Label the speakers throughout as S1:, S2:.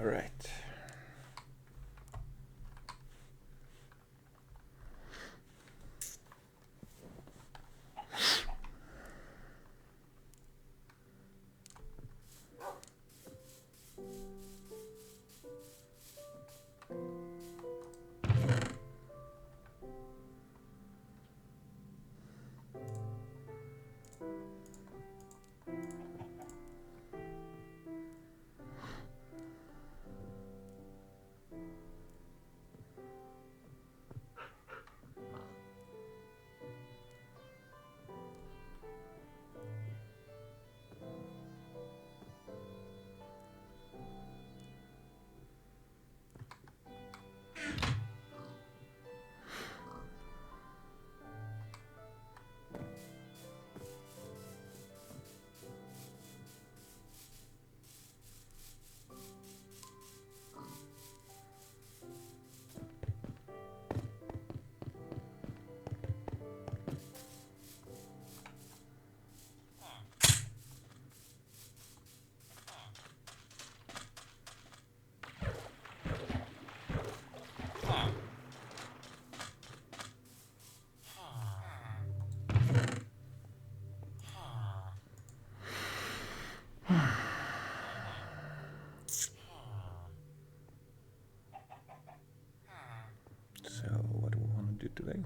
S1: All right. So what do we want to do today?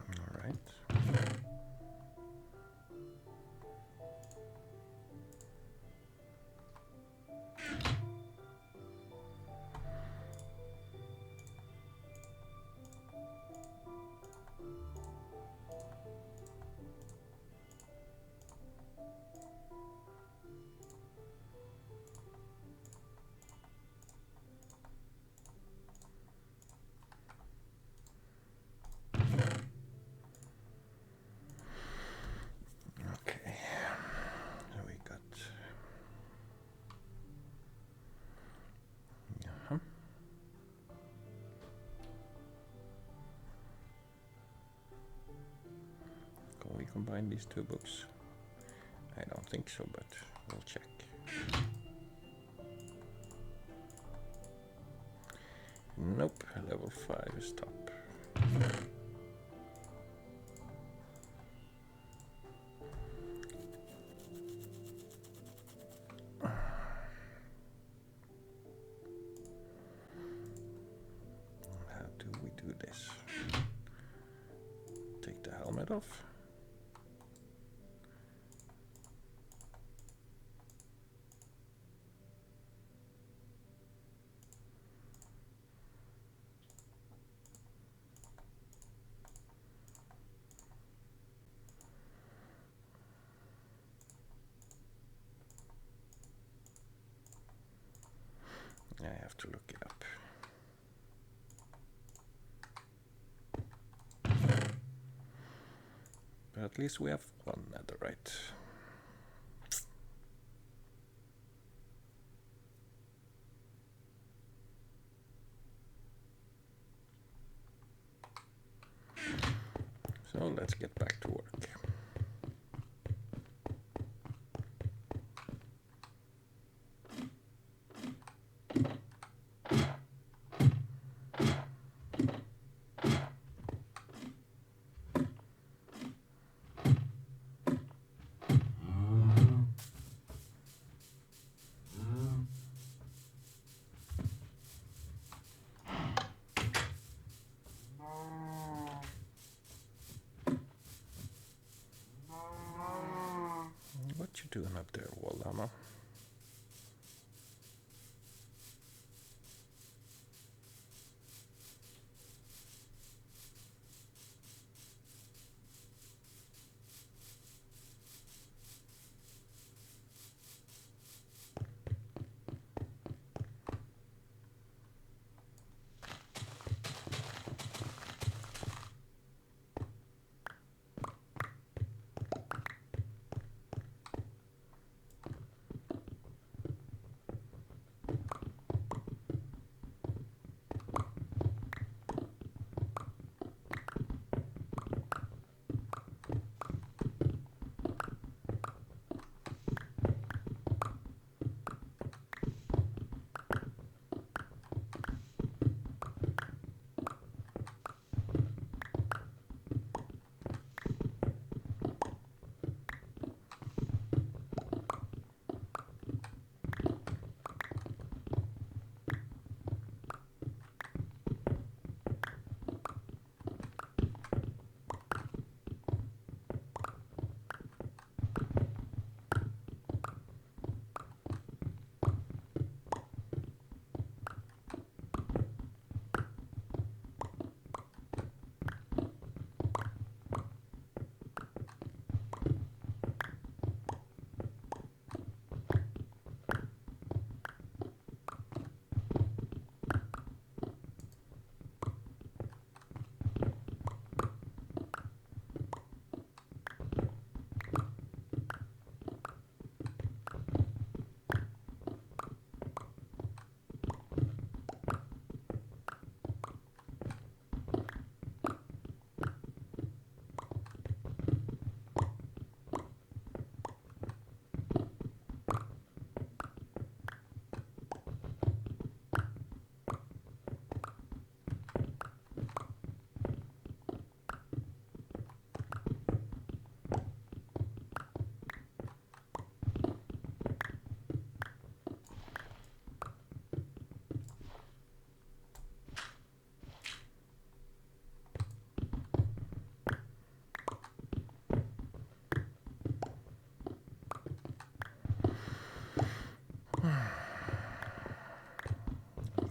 S1: All right. Okay. So we got. Uh-huh. Can we combine these two books? I don't think so, but we'll check. Nope, level 5 is top. How do we do this? Take the helmet off. I have to look it up. But at least we have one netherite. So let's get back to work. you doing up there, lhama?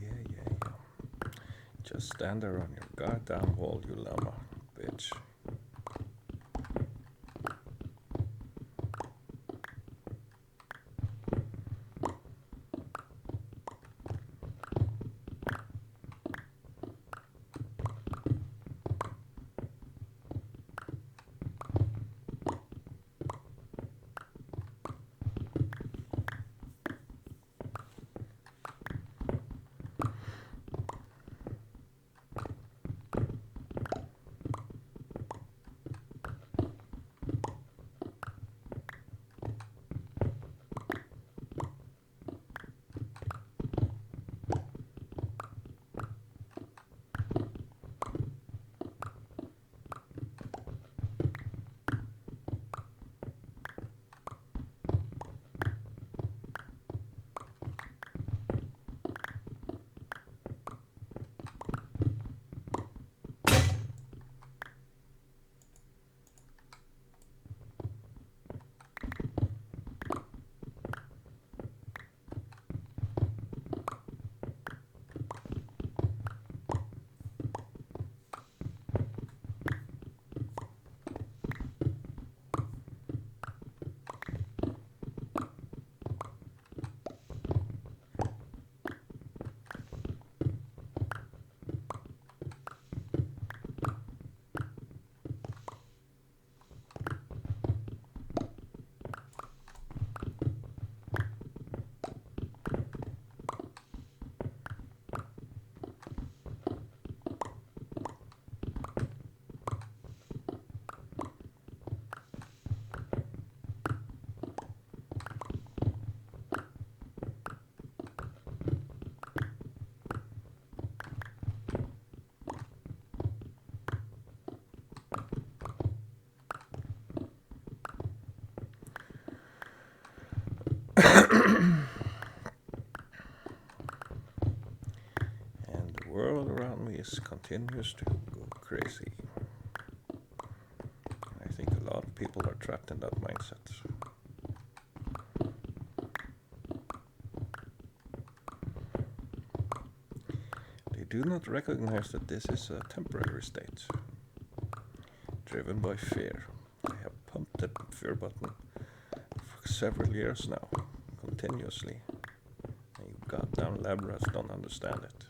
S1: Yeah. Just stand there on your goddamn wall, you llama, bitch. And the world around me continues to go crazy. I think a lot of people are trapped in that mindset. do not recognize that this is a temporary state, driven by fear. I have pumped the fear button for several years now, continuously, and you goddamn lab rats don't understand it.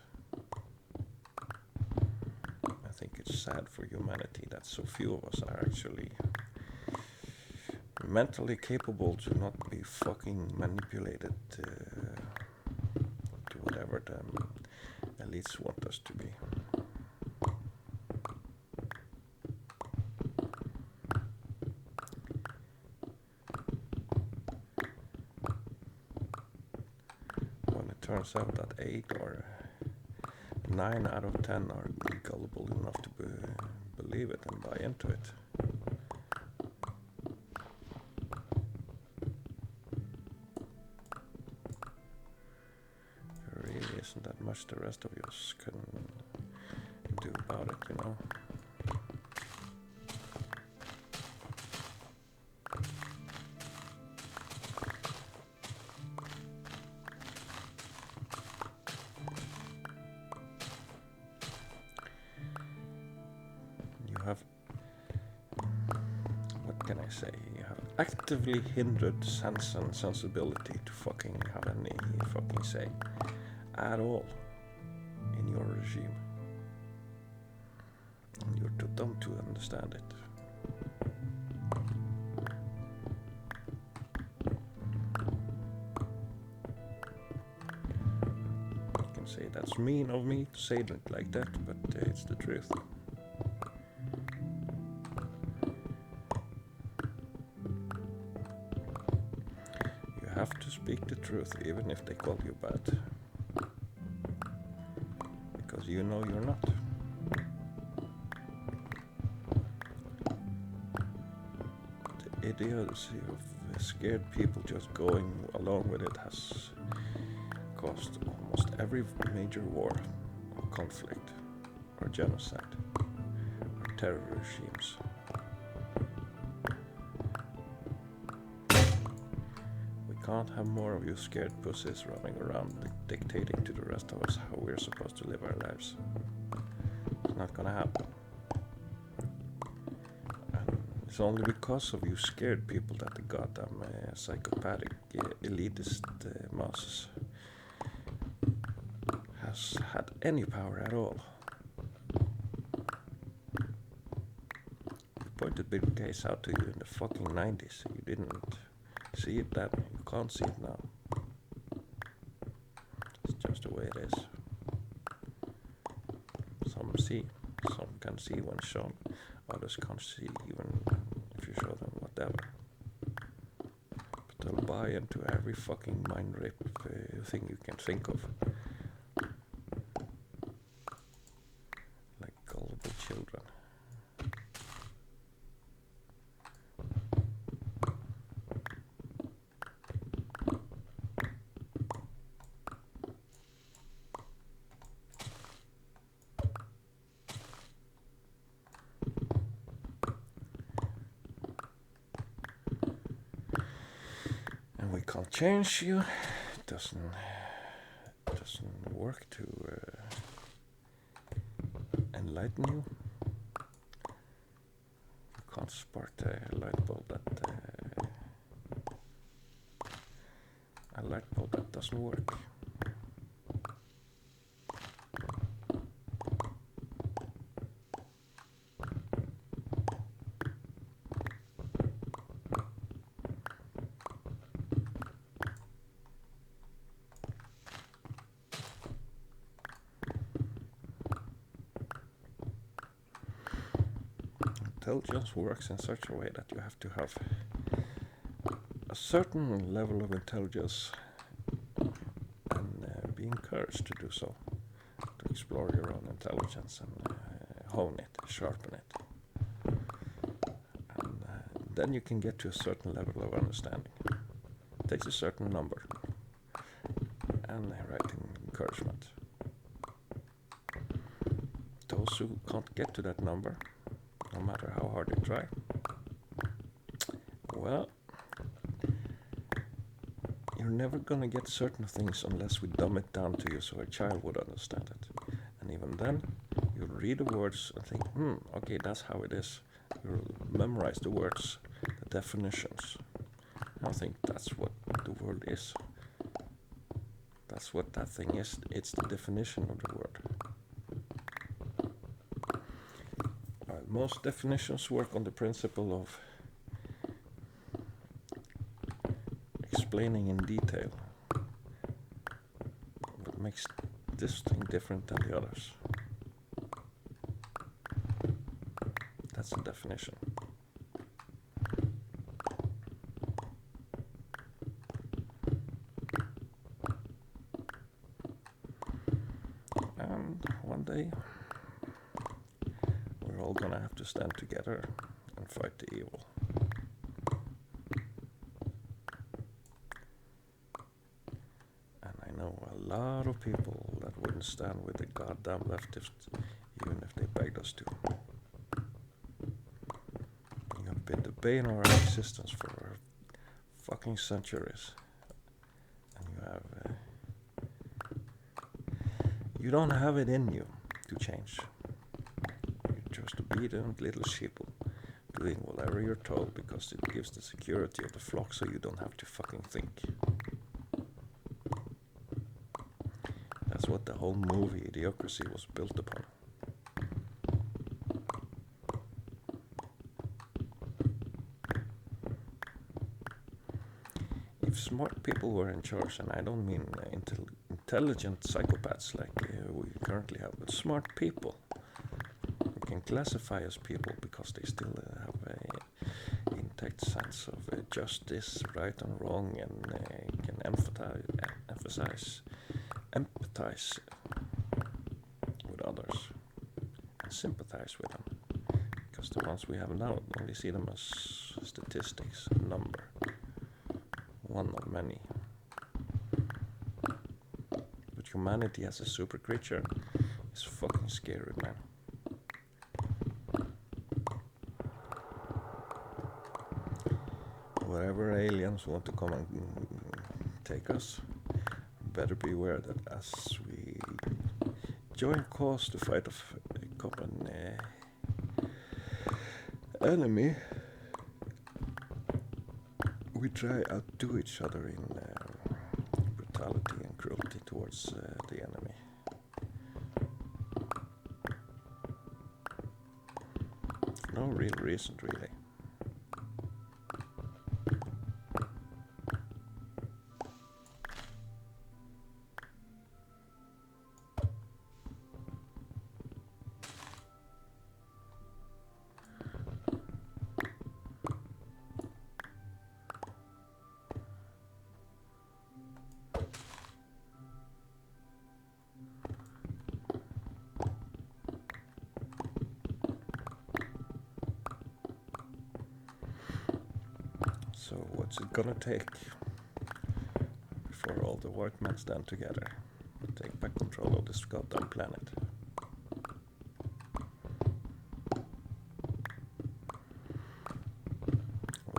S1: I think it's sad for humanity that so few of us are actually mentally capable to not be fucking manipulated to whatever the elites want us to be. When it turns out that 8 or 9 out of 10 are gullible enough to believe it and buy into it. There really isn't that much the rest of us can do about it, you know. What can I say? You have actively hindered sense and sensibility to fucking have any fucking say at all in your regime. And you're too dumb to understand it. You can say that's mean of me to say it like that, but it's the truth. You have to speak the truth even if they call you bad. Because you know you're not. The idiocy of scared people just going along with it has caused almost every major war or conflict or genocide or terror regimes. Can't have more of you scared pussies running around dictating to the rest of us how we're supposed to live our lives. It's not gonna happen. And it's only because of you scared people that the goddamn psychopathic elitist masses has had any power at all. We pointed Bill Gates out to you in the fucking 90s. You didn't see it then. You can't see it now. It's just the way it is. Some see, some can see when shown, others can't see even if you show them whatever. But they'll buy into every fucking mind rape thing you can think of. Like gullible children. We can't change you. It doesn't work to enlighten you. You can't spark a light bulb that doesn't work. Intelligence works in such a way that you have to have a certain level of intelligence and be encouraged to do so, to explore your own intelligence and hone it, sharpen it. And then you can get to a certain level of understanding. It takes a certain number and right encouragement. Those who can't get to that number, no matter how hard they try, well, you're never gonna get certain things unless we dumb it down to you so a child would understand it. And even then, you'll read the words and think, okay, that's how it is. You'll memorize the words, the definitions. I think that's what the world is. That's what that thing is. It's the definition of the word. Most definitions work on the principle of explaining in detail what makes this thing different than the others. That's the definition. And one day, we're all gonna have to stand together and fight the evil. And I know a lot of people that wouldn't stand with the goddamn leftists, even if they begged us to. You have been the bane of our existence for fucking centuries. And you don't have it in you to change. You're just obedient little sheeple, doing whatever you're told because it gives the security of the flock so you don't have to fucking think. That's what the whole movie Idiocracy was built upon. If smart people were in charge, and I don't mean intelligent psychopaths like we currently have, but smart people who can classify as people because they still have a intact sense of justice, right and wrong, and can empathize with others and sympathize with them, because the ones we have now only see them as statistics, a number, one of many. But humanity as a super creature is fucking scary, man. Wherever aliens want to come and take us, better be aware that as we join cause to fight a common enemy, we try outdo each other in brutality and cruelty towards the enemy. No real reason, really. So what's it gonna take before all the white men stand together and take back control of this goddamn planet?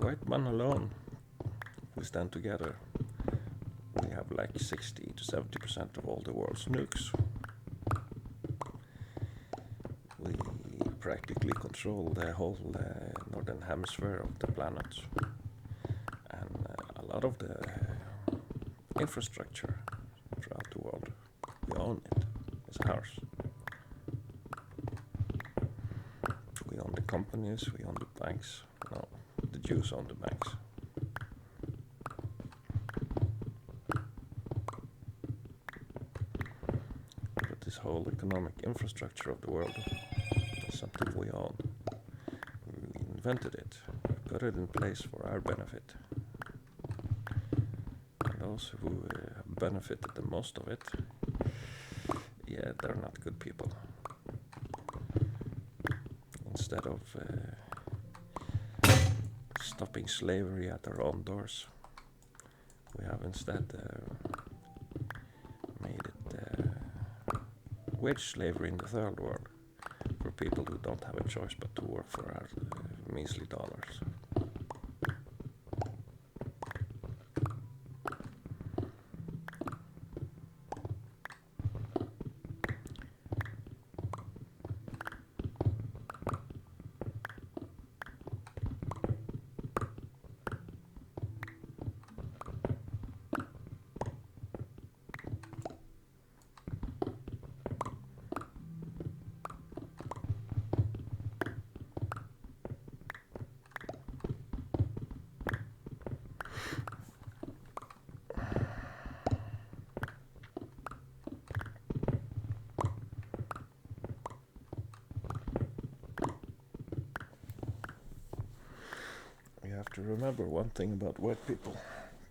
S1: White men alone, if we stand together, we have like 60 to 70% of all the world's nukes. We practically control the whole northern hemisphere of the planet. A lot of the infrastructure throughout the world, we own it. It's ours. We own the companies, we own the banks. No, the Jews own the banks. But this whole economic infrastructure of the world is something we own. We invented it. We put it in place for our benefit. Those who have benefited the most of it, yeah, they're not good people. Instead of stopping slavery at our own doors, we have instead made it wage slavery in the third world for people who don't have a choice but to work for our measly dollars. to remember one thing about white people.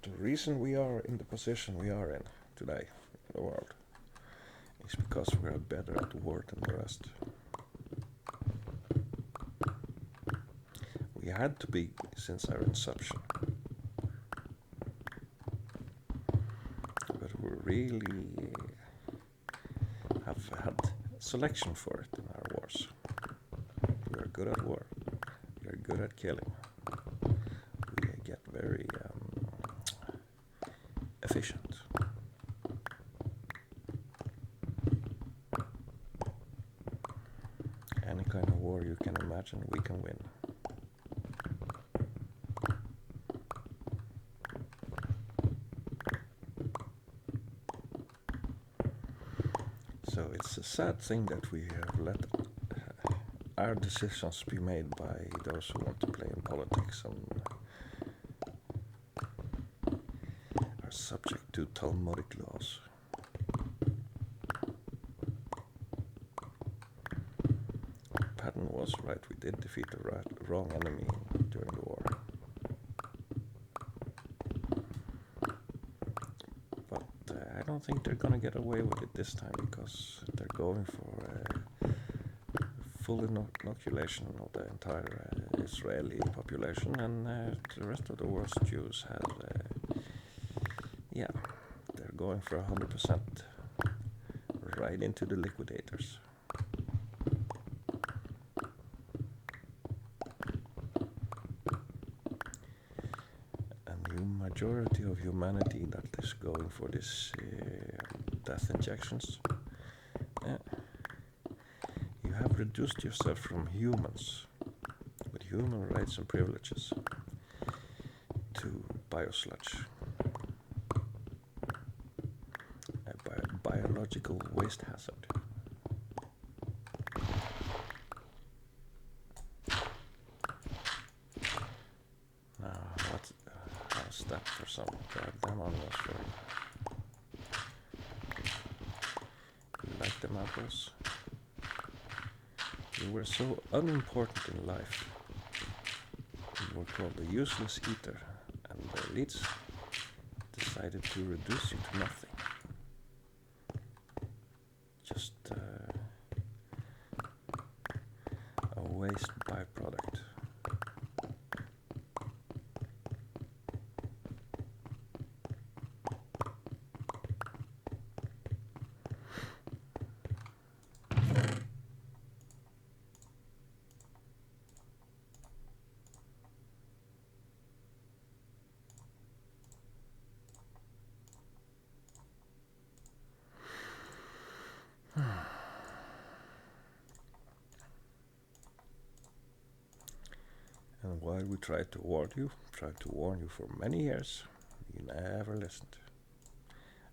S1: The reason we are in the position we are in today in the world is because we are better at war than the rest. We had to be since our inception. But we really have had selection for it in our wars. We are good at war. We are good at killing. We get very efficient. Any kind of war you can imagine, we can win. So it's a sad thing that we have let our decisions be made by those who want to play in politics and are subject to Talmudic laws. Patton was right, we did defeat the wrong enemy during the war. But I don't think they're gonna get away with it this time because they're going for full inoculation of the entire Israeli population, and the rest of the world's Jews have, they're going for 100% right into the liquidators. And the majority of humanity that is going for this death injections, you have reduced yourself from humans with human rights and privileges to biosludge, a biological waste hazard. Now, how's that for some goddamn onions for you? You like them apples? You were so unimportant in life. You were called the useless eater, and the elites decided to reduce you to nothing. Just a waste byproduct. And while we tried to warn you for many years, you never listened.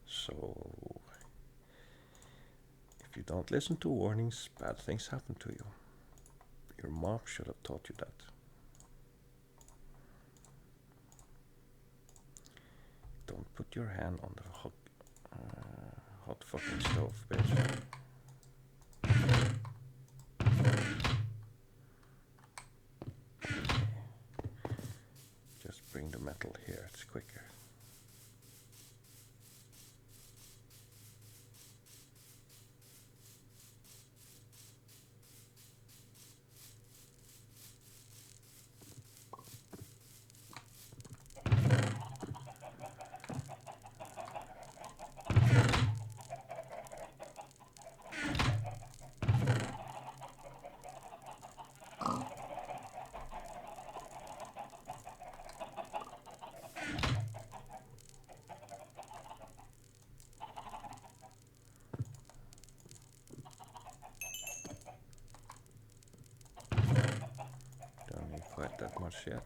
S1: So, if you don't listen to warnings, bad things happen to you. Your mom should have taught you that. Don't put your hand on the hot fucking stove, bitch. Just bring the metal here, it's quicker. Don't need quite that much yet.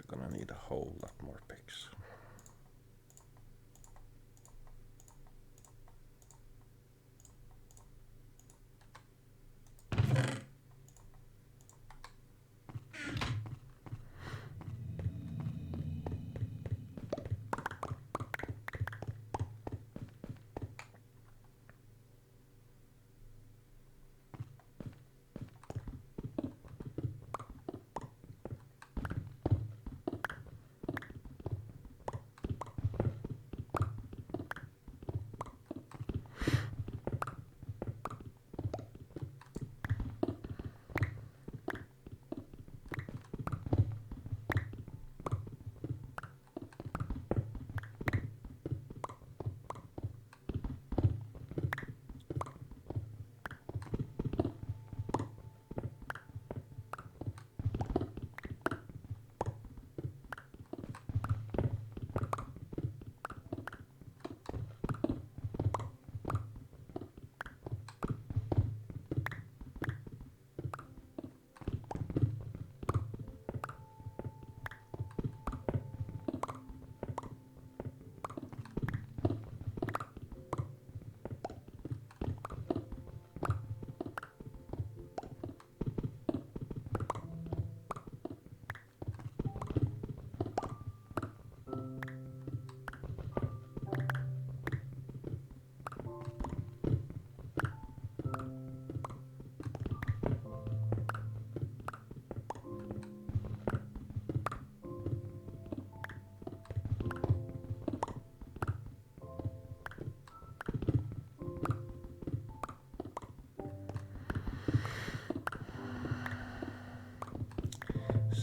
S1: gonna need a whole lot more picks.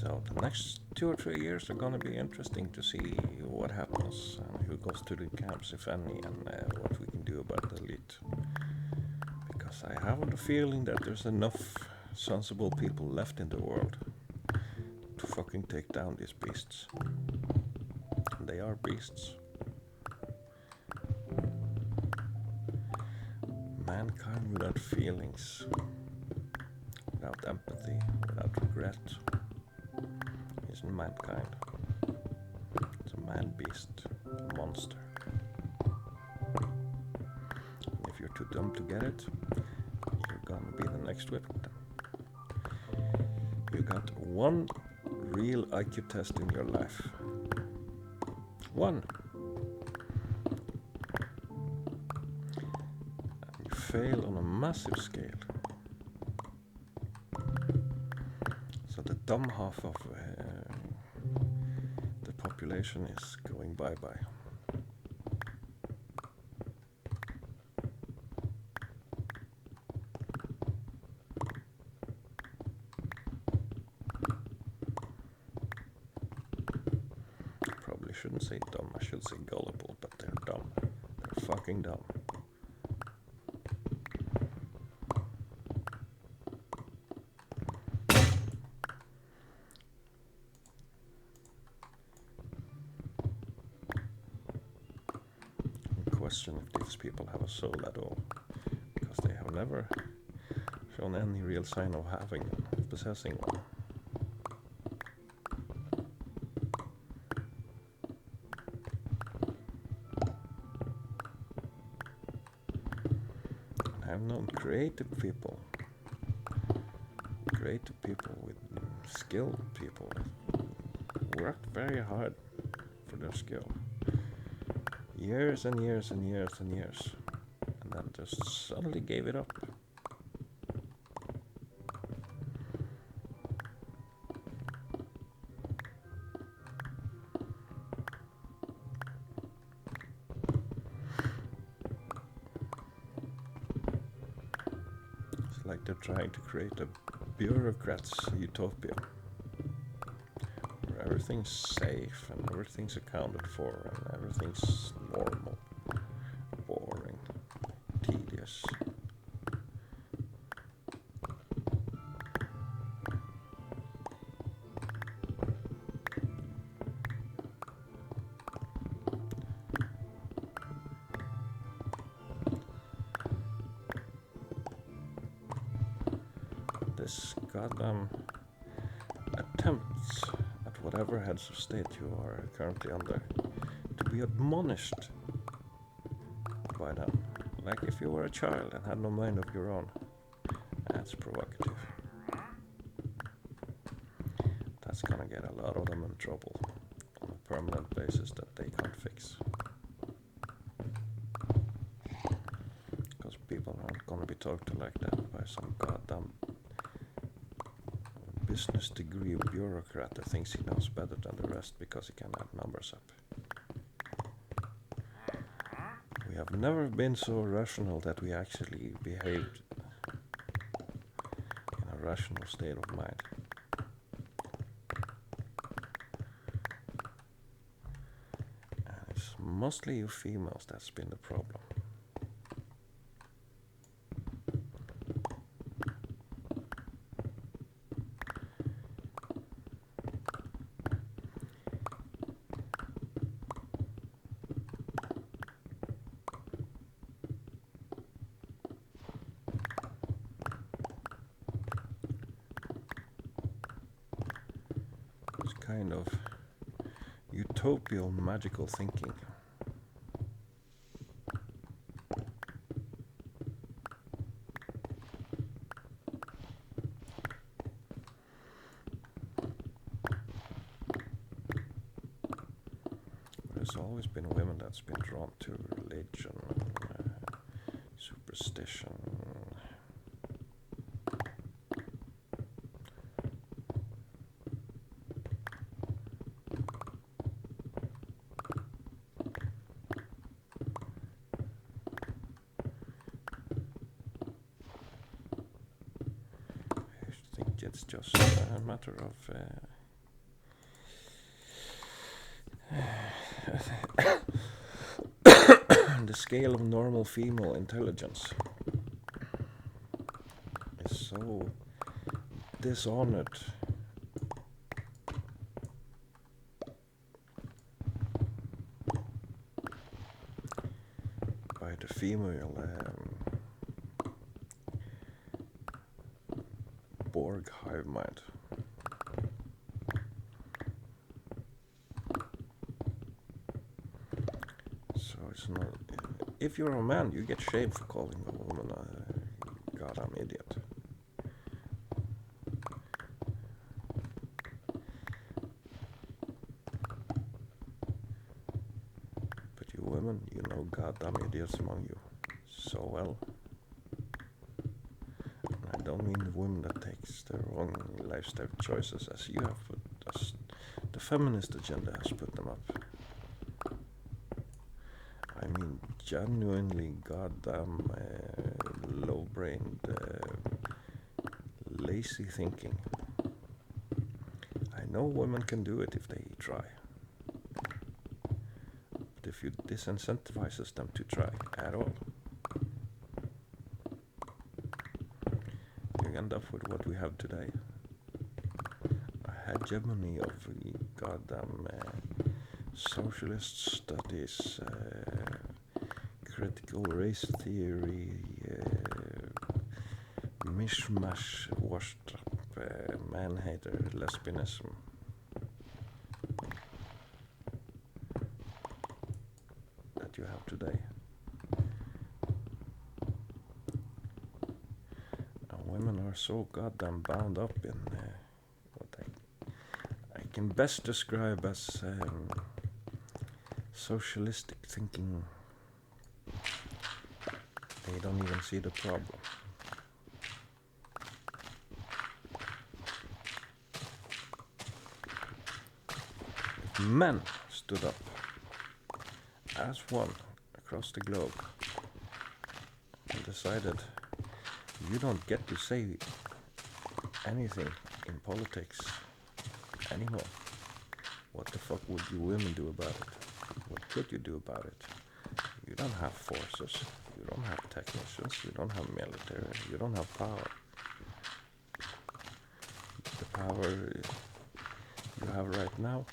S1: So the next 2 or 3 years are gonna be interesting to see what happens and who goes to the camps, if any, and what we can do about the elite. Because I have the feeling that there's enough sensible people left in the world to fucking take down these beasts. And they are beasts. Mankind without feelings, without empathy, without regret, isn't mankind. It's a man-beast, a monster. And if you're too dumb to get it, you're gonna be the next victim. You got one real IQ test in your life. One. And you fail on a massive scale. So the dumb half of the population is going bye-bye. Probably shouldn't say dumb, I should say gullible, but they're dumb. They're fucking dumb. Question if these people have a soul at all, because they have never shown any real sign of having and possessing one. And I've known creative people with skilled people who worked very hard for their skill. Years and years and years and years, and then just suddenly gave it up. It's like they're trying to create a bureaucrat's utopia, where everything's safe and everything's accounted for and everything's normal, boring, tedious. This goddamn attempts at whatever heads of state you are currently under, to be admonished by them. Like if you were a child and had no mind of your own. That's provocative. That's gonna get a lot of them in trouble on a permanent basis that they can't fix. Because people aren't gonna be talked to like that by some goddamn business degree bureaucrat that thinks he knows better than the rest because he can add numbers up. We have never been so rational that we actually behaved in a rational state of mind. And it's mostly you females that's been the problem. Kind of utopial magical thinking. There's always been women that's been drawn to religion, superstition. It's just a matter of the scale of normal female intelligence is so dishonored by the female Borg hive mind. So it's not. If you're a man, you get shamed for calling a woman a goddamn idiot. But you women, you know goddamn idiots among you so well. I don't mean the women that takes their own lifestyle choices as you have put, as the feminist agenda has put them up. I mean genuinely goddamn low-brained, lazy thinking. I know women can do it if they try. But if you disincentivize them to try at all, you end up with what we have today. A hegemony of goddamn socialist studies, critical race theory, mishmash, washed up man-hater, lesbianism. That you have today. And women are so goddamn bound up in what I can best describe as socialistic thinking. They don't even see the problem. If men stood up as one across the globe and decided you don't get to say anything in politics anymore, what the fuck would you women do about it? What could you do about it? You don't have forces, you don't have technicians, you don't have military, you don't have power. The power you have right now,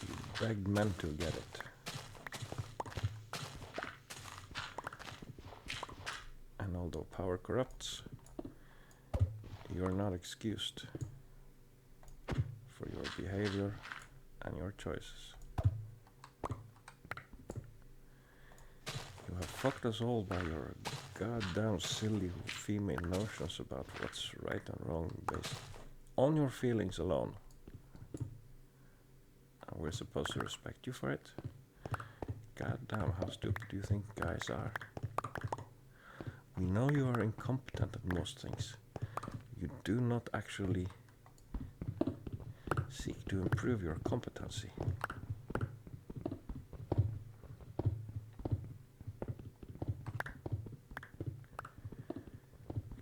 S1: you beg men to get it. And although power corrupts, you're not excused your behavior and your choices. You have fucked us all by your goddamn silly female notions about what's right and wrong based on your feelings alone. And we're supposed to respect you for it? Goddamn, how stupid do you think guys are? We know you are incompetent at most things. You do not actually seek to improve your competency.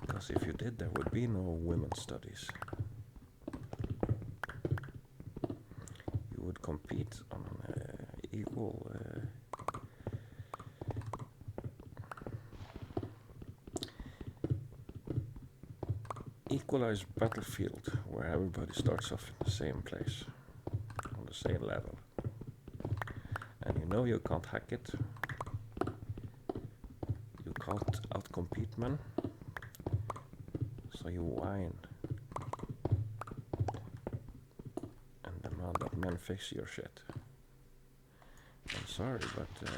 S1: Because if you did, there would be no women's studies. You would compete on an equal equalized battlefield where everybody starts off in the same place, on the same level. And you know you can't hack it. You can't outcompete men. So you whine and demand that men fix your shit. I'm sorry, but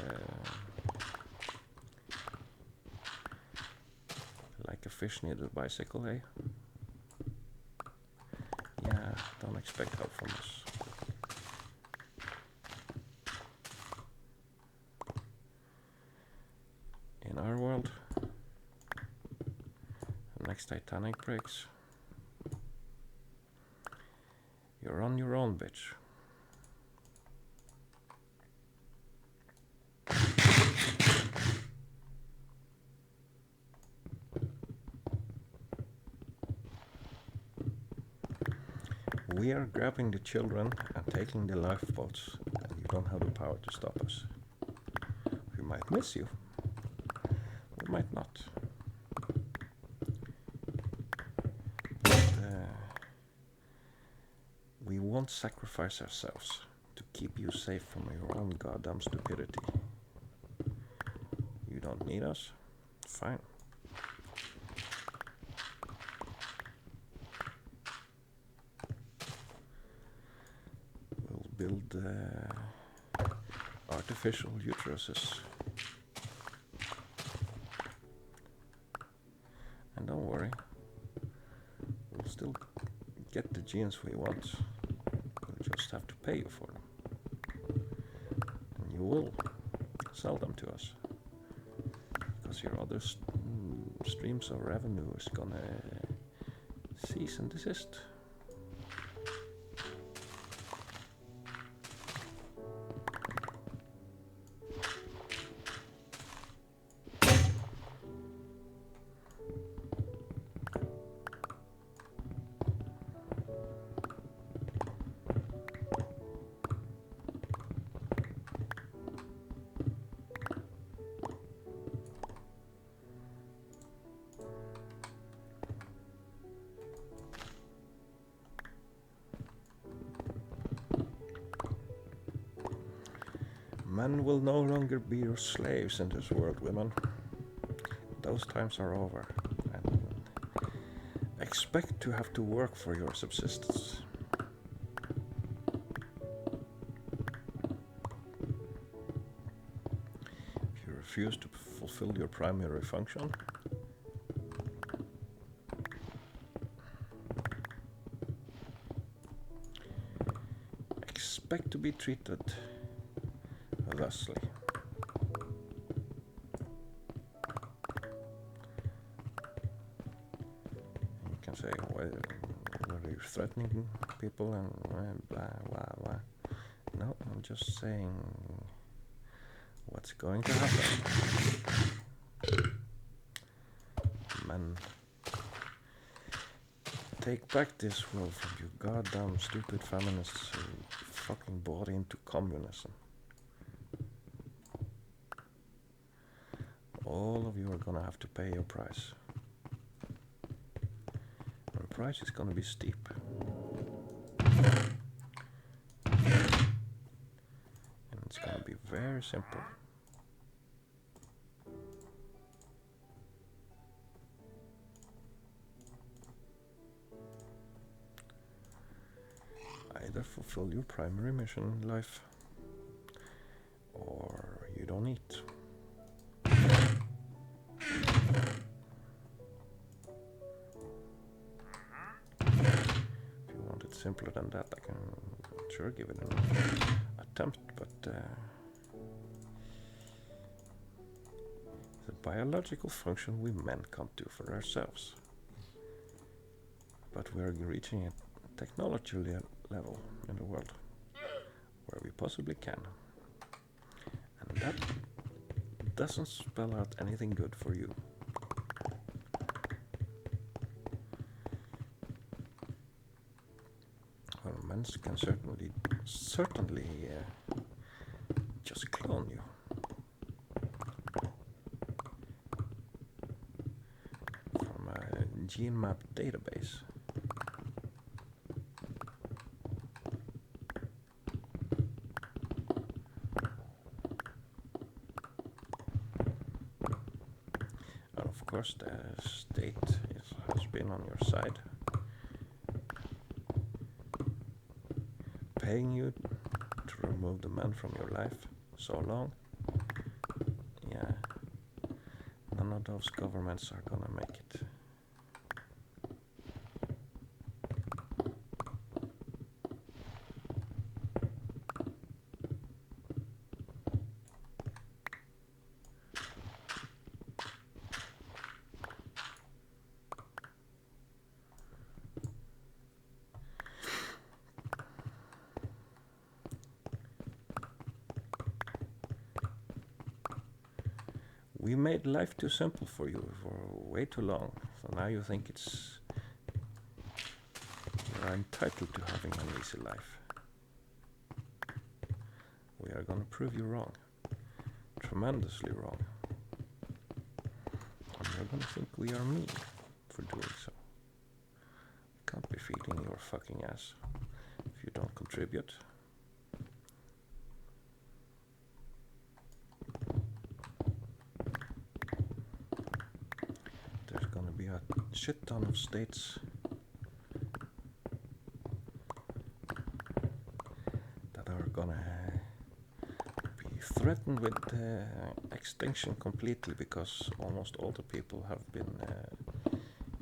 S1: like a fish needs a bicycle, eh? Yeah, don't expect help from us. In our world, the next Titanic breaks, you're on your own, bitch. We are grabbing the children and taking the lifeboats, and you don't have the power to stop us. We might miss you. We might not. But we won't sacrifice ourselves to keep you safe from your own goddamn stupidity. You don't need us? Fine. We'll build artificial uteruses. And don't worry, we'll still get the genes we want. We'll just have to pay you for them. And you will sell them to us. Because your other streams of revenue is gonna cease and desist. Men will no longer be your slaves in this world, women. Those times are over. And expect to have to work for your subsistence. If you refuse to fulfill your primary function, expect to be treated thusly. You can say, whether you're threatening people and blah, blah, blah. No, I'm just saying what's going to happen. Men, take back this world from you goddamn stupid feminists who fucking bought into communism. All of you are gonna have to pay your price. And the price is gonna be steep. And it's gonna be very simple. Either fulfill your primary mission in life, or you don't eat. If you want it simpler than that, I can sure give it an attempt, but the biological function we men can't do for ourselves. But we're reaching a technology level in the world where we possibly can. And that doesn't spell out anything good for you. Well, men can certainly just clone you. From a gene map database. And of course the state has been on your side, paying you to remove the man from your life so long. Yeah, none of those governments are gonna make it. We made life too simple for you for way too long, so now you think you're entitled to having an easy life. We are gonna prove you wrong, tremendously wrong. And you're gonna think we are mean for doing so. Can't be feeding your fucking ass if you don't contribute. There's gonna be a shit ton of states that are gonna be threatened with extinction completely because almost all the people have been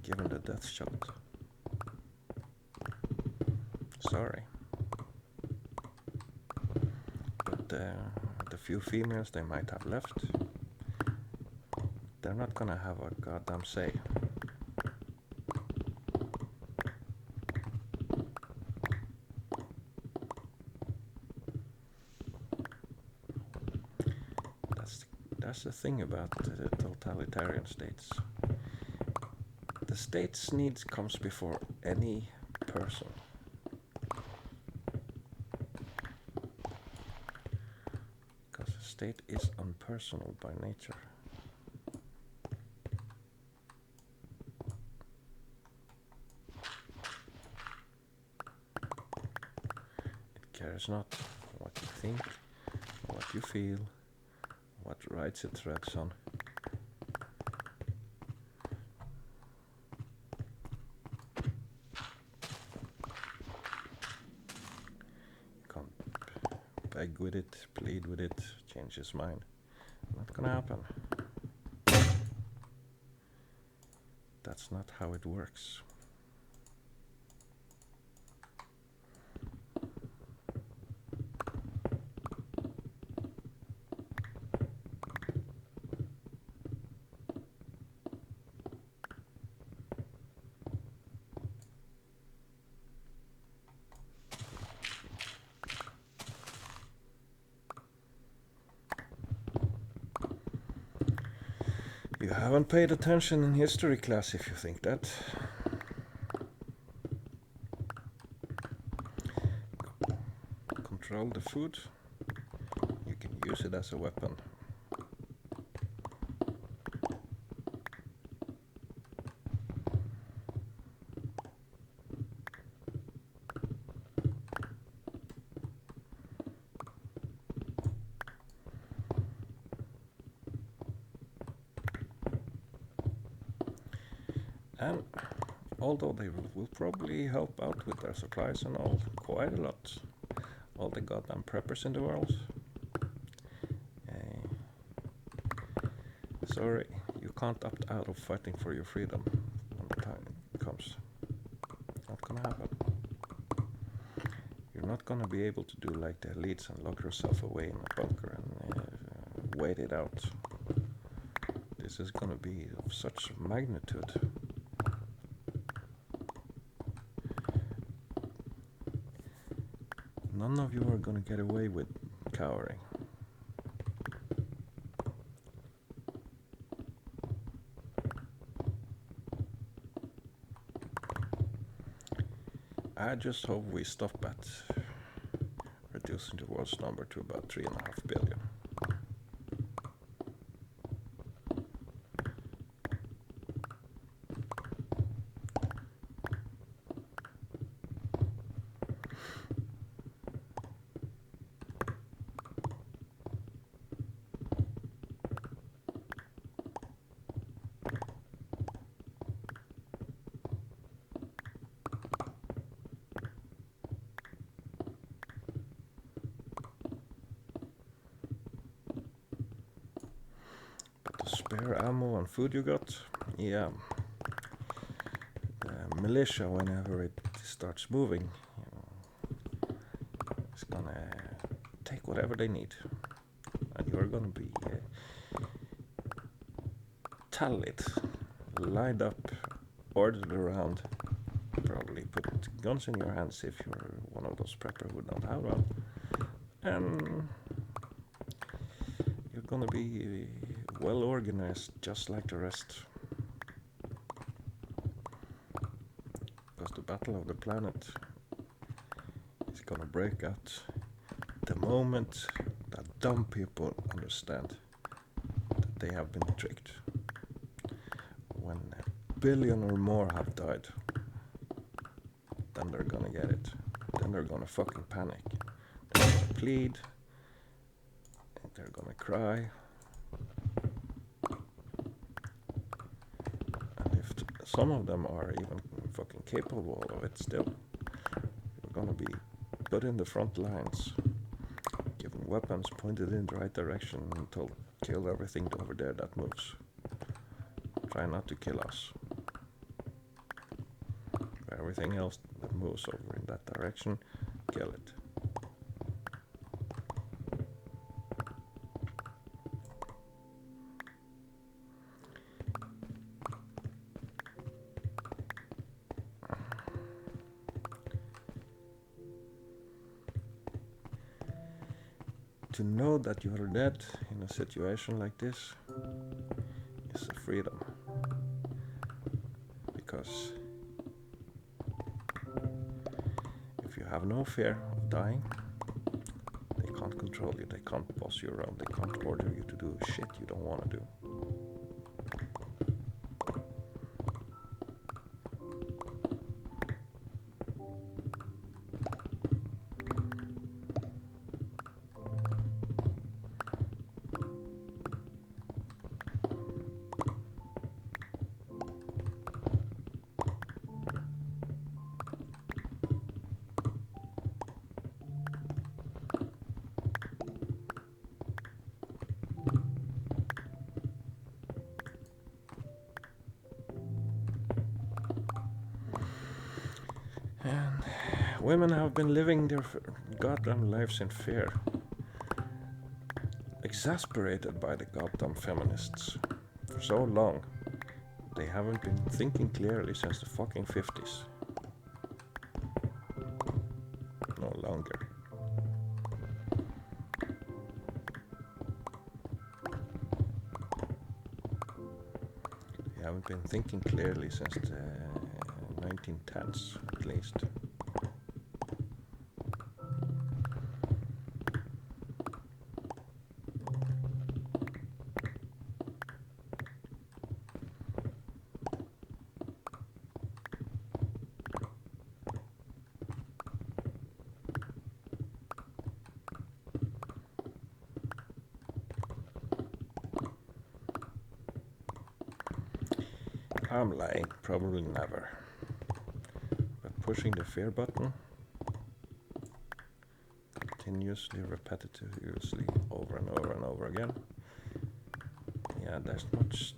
S1: given the death shot. Sorry. But the few females they might have left, they're not gonna have a goddamn say. That's the thing about the totalitarian states. The state's needs comes before any person. Because the state is unpersonal by nature. It cares not what you think, what you feel, what rights it treads on. You can't beg with it, plead with it, change his mind. Not gonna happen. That's not how it works. You haven't paid attention in history class if you think that. Control the food. You can use it as a weapon. And although they will probably help out with their supplies and all quite a lot. All the goddamn preppers in the world. Sorry, you can't opt out of fighting for your freedom when the time comes. Not gonna happen. You're not gonna be able to do like the elites and lock yourself away in a bunker and wait it out. This is gonna be of such magnitude. None of you are gonna get away with cowering. I just hope we stop at reducing the world's number to about 3.5 billion. Spare ammo and food you got? Yeah. The militia, whenever it starts moving, it's gonna take whatever they need. And you're gonna be tallied, lined up, ordered around, probably put guns in your hands if you're one of those preppers who don't have one. And you're gonna be well organized, just like the rest. Because the battle of the planet is gonna break out the moment that dumb people understand that they have been tricked. When 1 billion or more have died, then they're gonna get it. Then they're gonna fucking panic. They're gonna plead. They're gonna cry. Some of them are even fucking capable of it still. You're gonna be put in the front lines, given weapons pointed in the right direction and told, kill everything over there that moves. Try not to kill us. Everything else that moves over in that direction, kill it. To know that you are dead in a situation like this is a freedom. Because if you have no fear of dying, they can't control you, they can't boss you around, they can't order you to do shit you don't want to do. And women have been living their goddamn lives in fear, exasperated by the goddamn feminists for so long. They haven't been thinking clearly since the fucking 50s. No longer. They haven't been thinking clearly since the 1910s, at least. I'm lying, probably never. pushing the fear button continuously, repetitively, over and over and over again, yeah,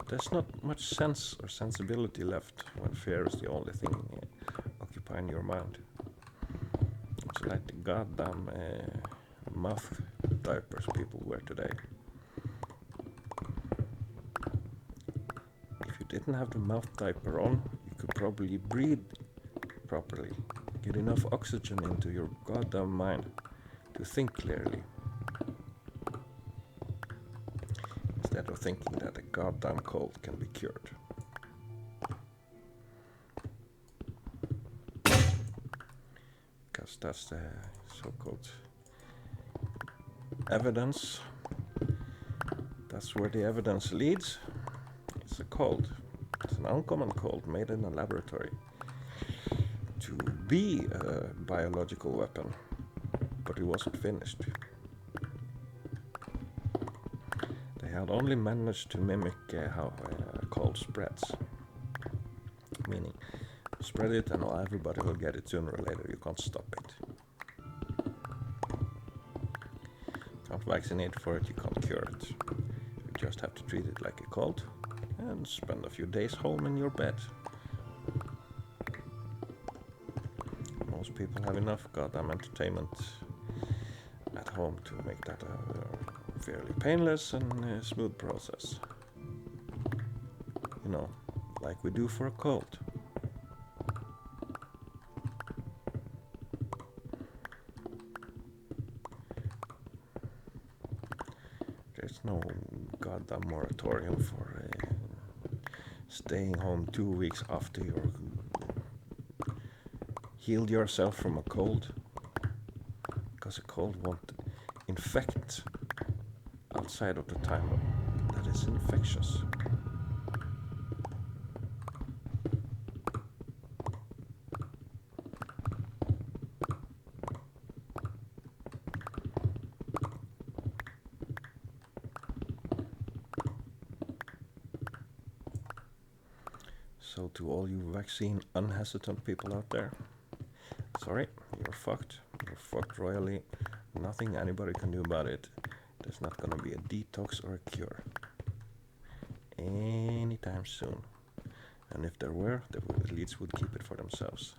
S1: there's not much sense or sensibility left when fear is the only thing occupying your mind. It's like the goddamn mouth diapers people wear today. If you didn't have the mouth diaper on, you could probably breathe properly, get enough oxygen into your goddamn mind to think clearly, instead of thinking that a goddamn cold can be cured. Because that's the so-called evidence. That's where the evidence leads. It's a cold. It's an uncommon cold made in a laboratory to be a biological weapon, but it wasn't finished. They had only managed to mimic how a cold spreads, meaning spread it and everybody will get it sooner or later. You can't stop it. You can't vaccinate for it, you can't cure it. You just have to treat it like a cold and spend a few days home in your bed. Most people have enough goddamn entertainment at home to make that a fairly painless and smooth process. You know, like we do for a cold. There's no goddamn moratorium for staying home 2 weeks after you're healed yourself from a cold, because a cold won't infect outside of the time that is infectious. So to all you vaccine unhesitant people out there, sorry, you're fucked. You're fucked royally. Nothing anybody can do about it. There's not gonna be a detox or a cure anytime soon. And if there were, the elites would keep it for themselves.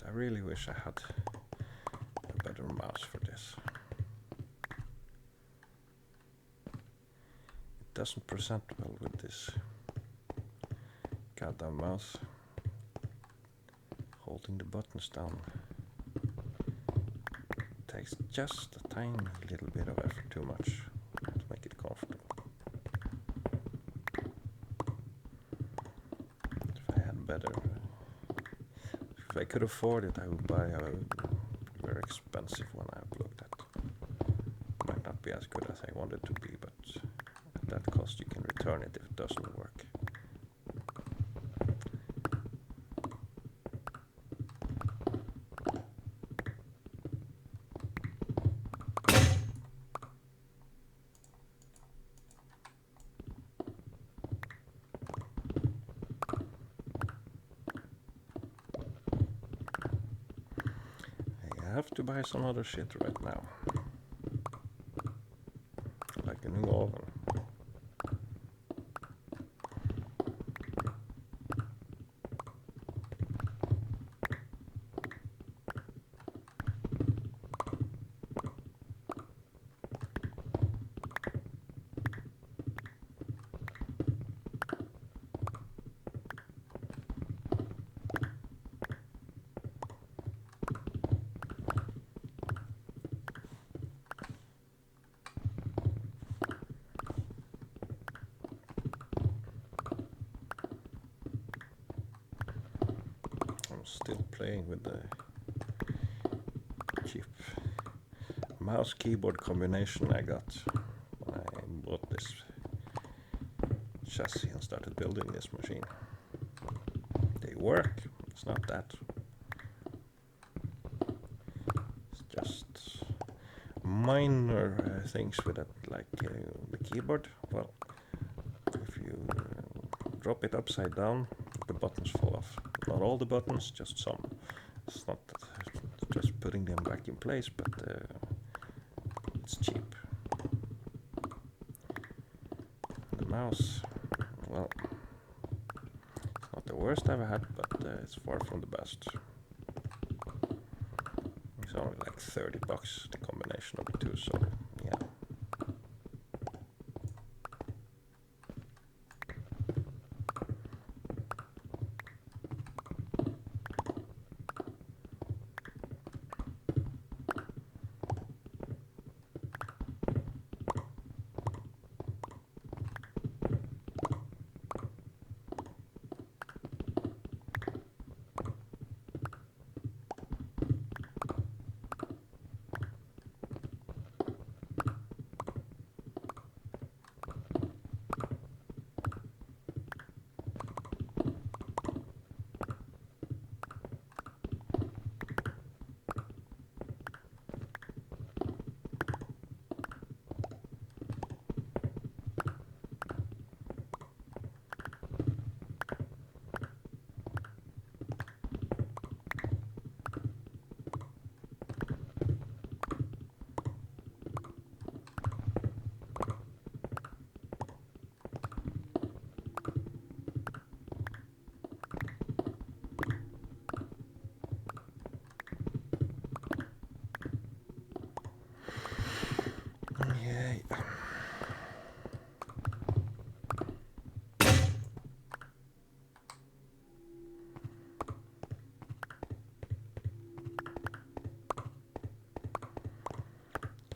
S1: I really wish I had a better mouse for this. It doesn't present well with this goddamn mouse holding the buttons down. It takes just a tiny little bit of effort too much to make it comfortable. If I had better, if I could afford it, I would buy a very expensive one. I've looked at. Might not be as good as I want it to be, but at that cost you can return it if it doesn't work. I have to buy some other shit right now, like a new oven. still playing with the cheap mouse keyboard combination I got when I bought this chassis and started building this machine. They work, it's not that. It's just minor things with it, like the keyboard. Well, if you drop it upside down, the buttons fall off. Not all the buttons, just some. It's not just putting them back in place, but it's cheap. The mouse, well, it's not the worst I've had, but it's far from the best. It's only like $30, the combination of the two, so yeah. Yay.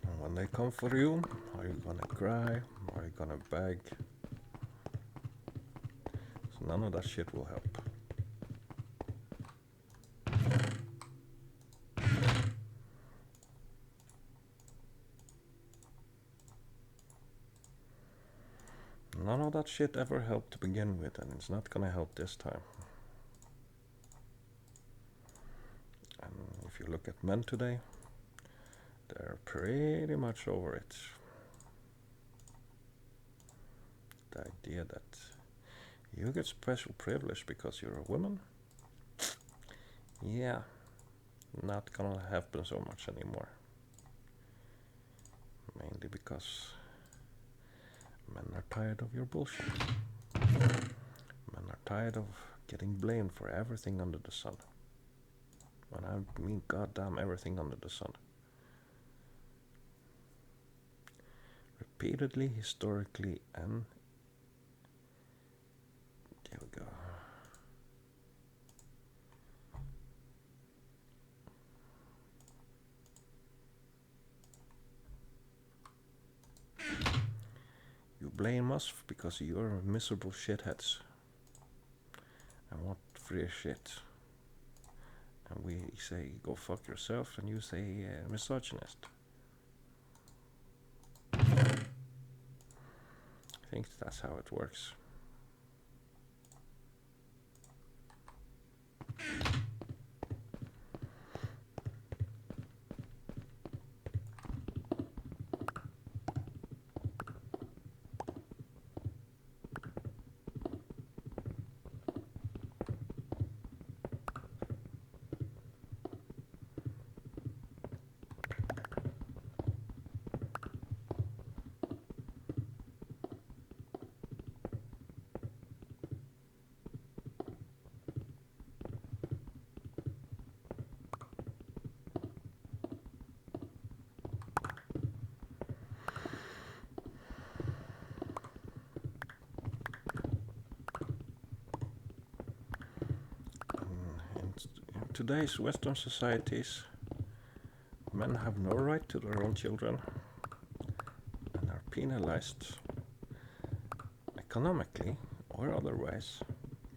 S1: And when they come for you, are you gonna cry? Are you gonna beg? So none of that shit will help. None of that shit ever helped to begin with, and it's not gonna help this time. And if you look at men today, they're pretty much over it. The idea that you get special privilege because you're a woman, yeah, not gonna happen so much anymore. Mainly because men are tired of your bullshit. Men are tired of getting blamed for everything under the sun. And I mean goddamn everything under the sun. Repeatedly, historically, and there we go. You blame us because you're miserable shitheads and want free shit. And we say, go fuck yourself, and you say, misogynist. I think that's how it works. In today's Western societies, men have no right to their own children and are penalized economically or otherwise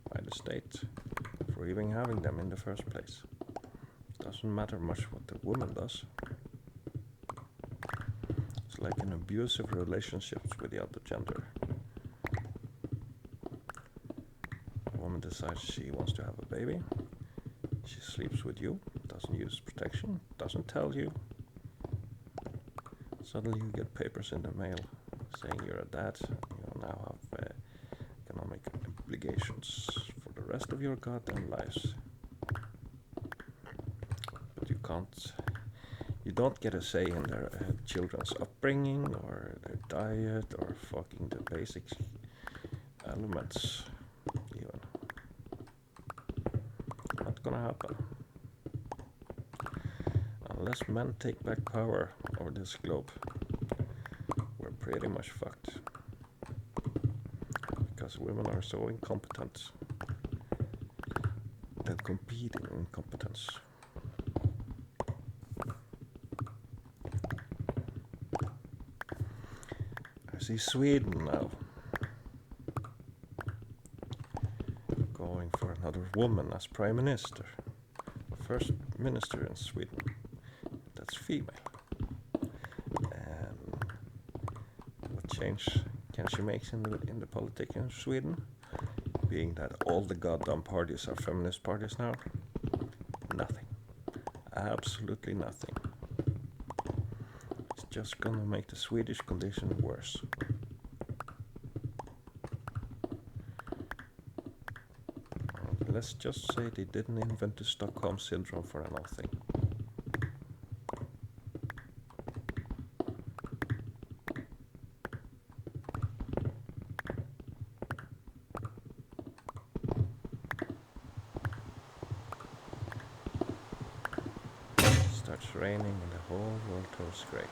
S1: by the state for for even having them in the first place. Doesn't matter much what the woman does. It's like an abusive relationships with the other gender. A woman decides she wants to have a baby. She sleeps with you, doesn't use protection, doesn't tell you. Suddenly you get papers in the mail saying you're a dad. You now have economic obligations for the rest of your goddamn lives. But you don't get a say in their children's upbringing or their diet or fucking the basic elements even. Not gonna happen. Unless men take back power over this globe, we're pretty much fucked. Because women are so incompetent. They'll compete in incompetence. I see Sweden now going for another woman as prime minister. First minister in Sweden that's female. And what change can she make in the politics in Sweden? Being that all the goddamn parties are feminist parties now? Nothing. Absolutely nothing. It's just gonna make the Swedish condition worse. Let's just say they didn't invent the Stockholm Syndrome for nothing. Starts raining and the whole world turns grey.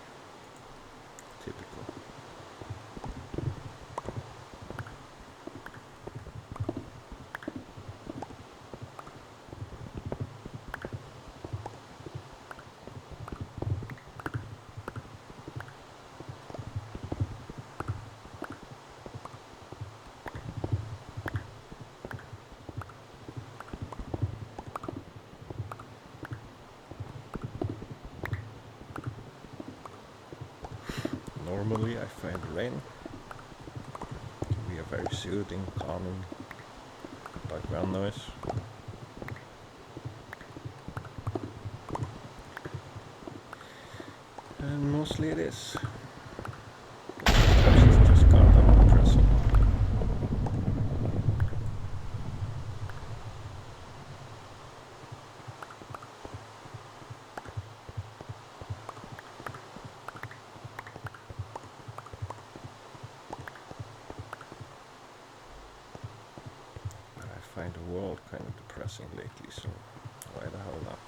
S1: Typical. Normally I find rain to be a very soothing, calming background noise. And mostly it is. Sometimes it's just goddamn depressing. I find the world kind of depressing lately, so why the hell not?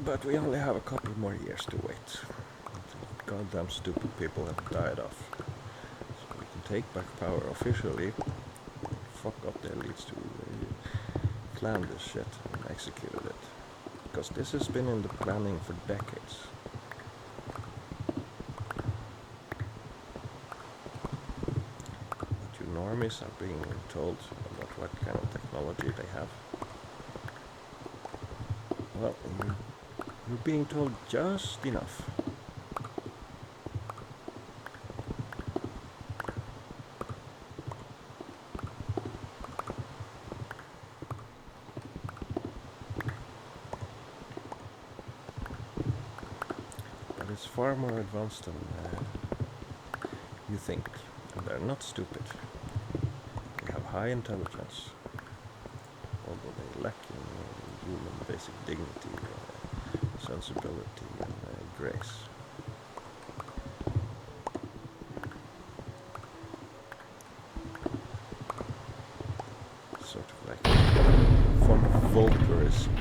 S1: But we only have a couple more years to wait. Goddamn stupid people have died off. So we can take back power officially, fuck up the elites to plan this shit and executed it. Because this has been in the planning for decades. But you normies are being told about what kind of technology they have. Well, you're being told just enough. But it's far more advanced than you think. And they're not stupid. They have high intelligence, although they lack in human basic dignity, sensibility, and grace. Sort of like a form of vulgarism,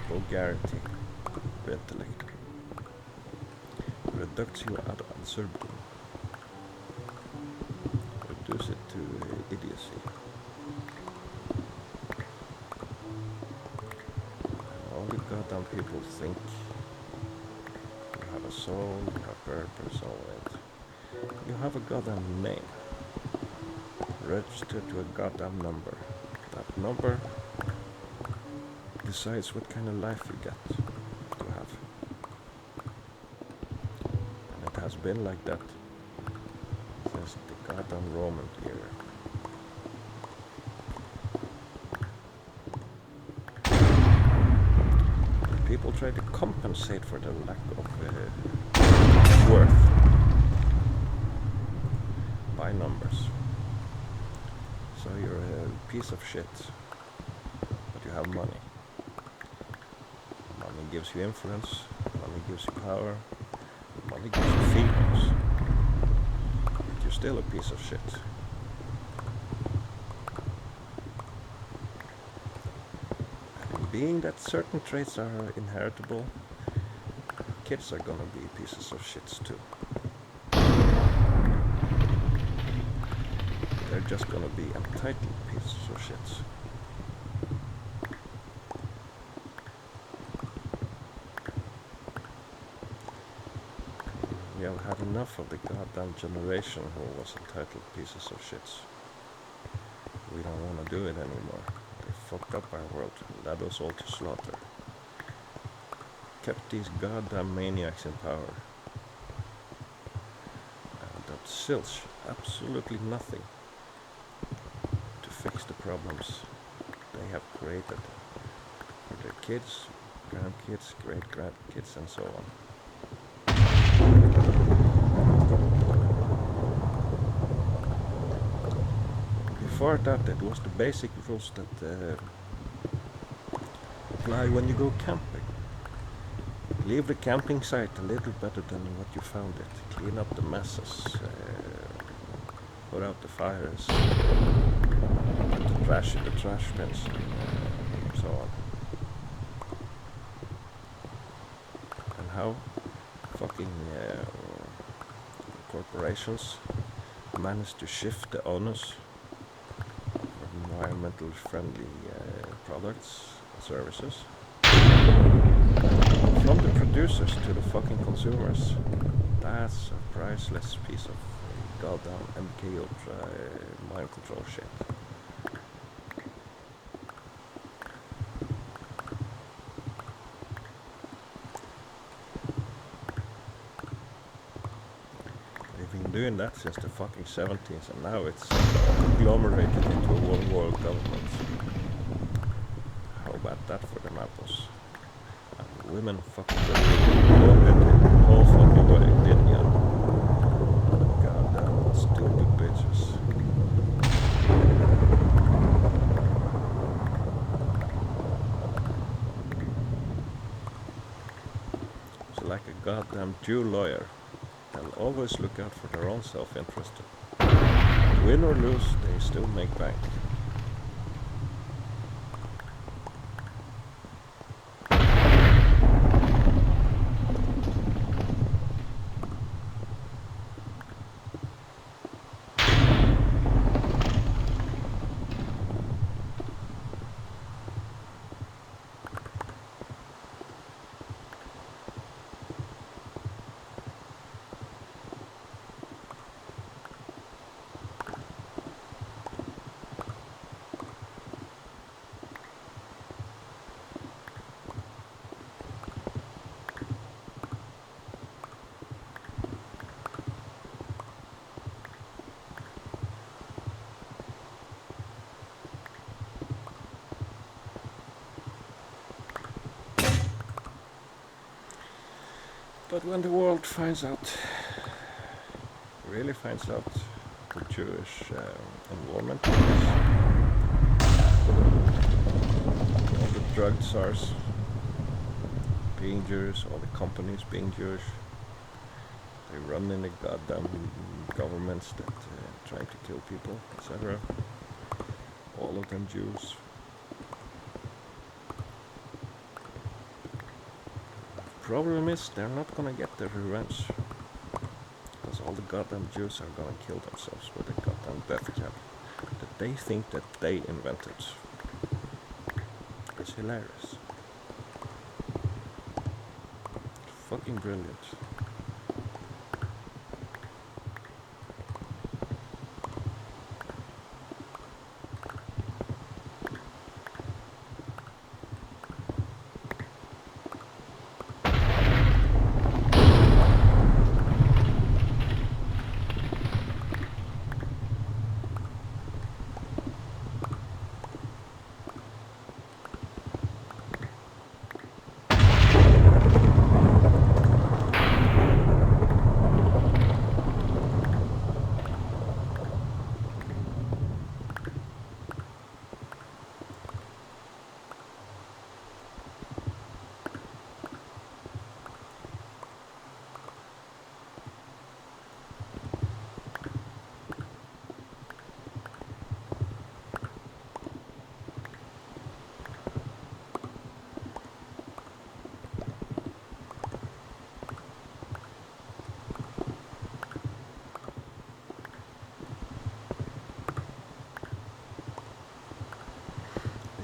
S1: vulgarity, intellect. Reductio ad absurdum. Reduce it to idiocy. All the goddamn people think a soul, you have purpose, all that. You have a goddamn name. Registered to a goddamn number. That number decides what kind of life you get to have. And it has been like that since the goddamn Roman era. People try to compensate for the lack of worth by numbers. So you're a piece of shit, but you have money. Money gives you influence, money gives you power, money gives you feelings. But you're still a piece of shit. Being that certain traits are inheritable, kids are gonna be pieces of shits too. They're just gonna be entitled pieces of shits. We have had enough of the goddamn generation who was entitled pieces of shits. We don't wanna do it anymore. They fucked up our world, led us all to slaughter. Kept these goddamn maniacs in power. And that zilch absolutely nothing to fix the problems they have created for their kids, grandkids, great-grandkids, and so on. Before that, it was the basic rules that apply when you go camping. Leave the camping site a little better than what you found it. Clean up the messes, put out the fires, put the trash in the trash bins, and so on. And how fucking corporations manage to shift the onus of environmentally friendly products and services from the producers to the fucking consumers. That's a priceless piece of goddamn MK Ultra mind control shit. They've been doing that since the fucking 70s, and now it's agglomerated into a one world government. How about that for them apples? And women fucking all fucking way, didn't ya? Goddamn stupid bitches. So like a goddamn Jew lawyer, they'll always look out for their own self-interest. Win or lose, they still make bank. But when the world finds out, really finds out the Jewish involvement, all the drug czars being Jewish, all the companies being Jewish, they run in the goddamn governments that trying to kill people, etc. All of them Jews. Problem is, they're not gonna get their revenge, because all the goddamn Jews are gonna kill themselves with a goddamn death cap that they think that they invented. It's hilarious. Fucking brilliant.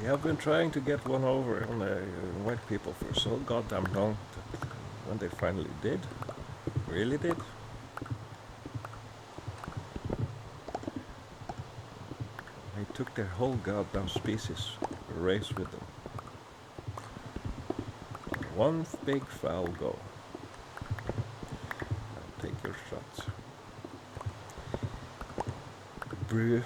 S1: We have been trying to get one over on the white people for so goddamn long that when they finally did, really did, they took their whole goddamn species, race with them. One big foul go. And take your shots. Brew.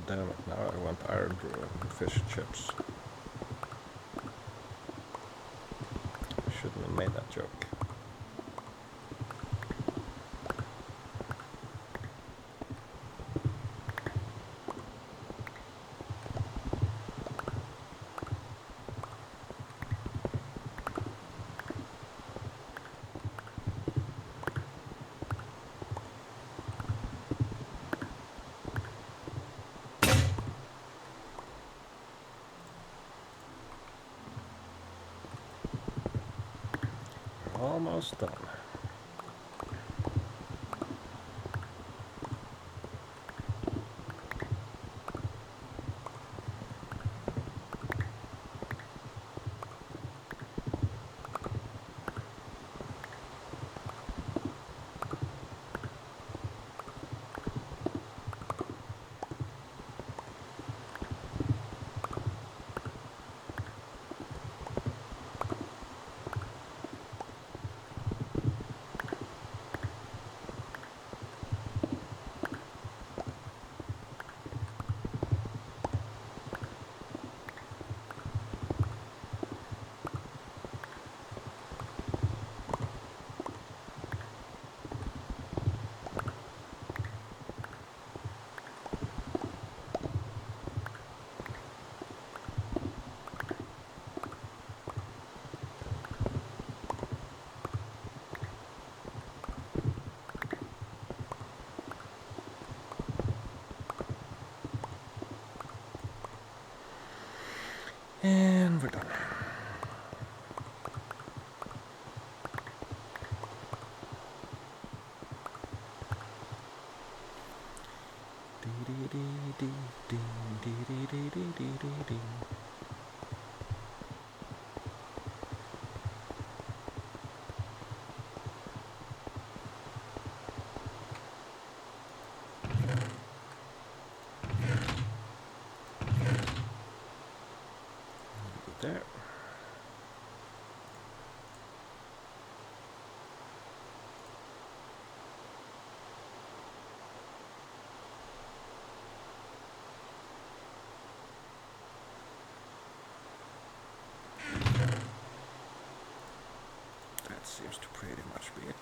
S1: Damn it, now I want iron brew and fish chips. I shouldn't have made that joke. We're almost done. And we're done. There. That seems to pretty much be it.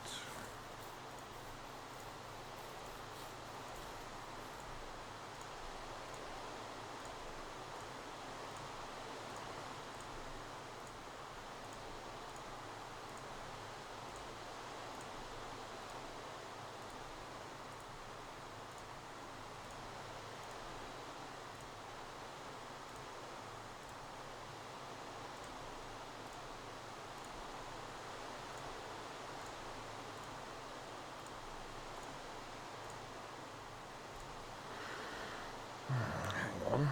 S1: Hang on.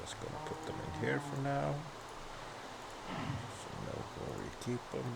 S1: just gonna put them in here for now. So know where we keep them.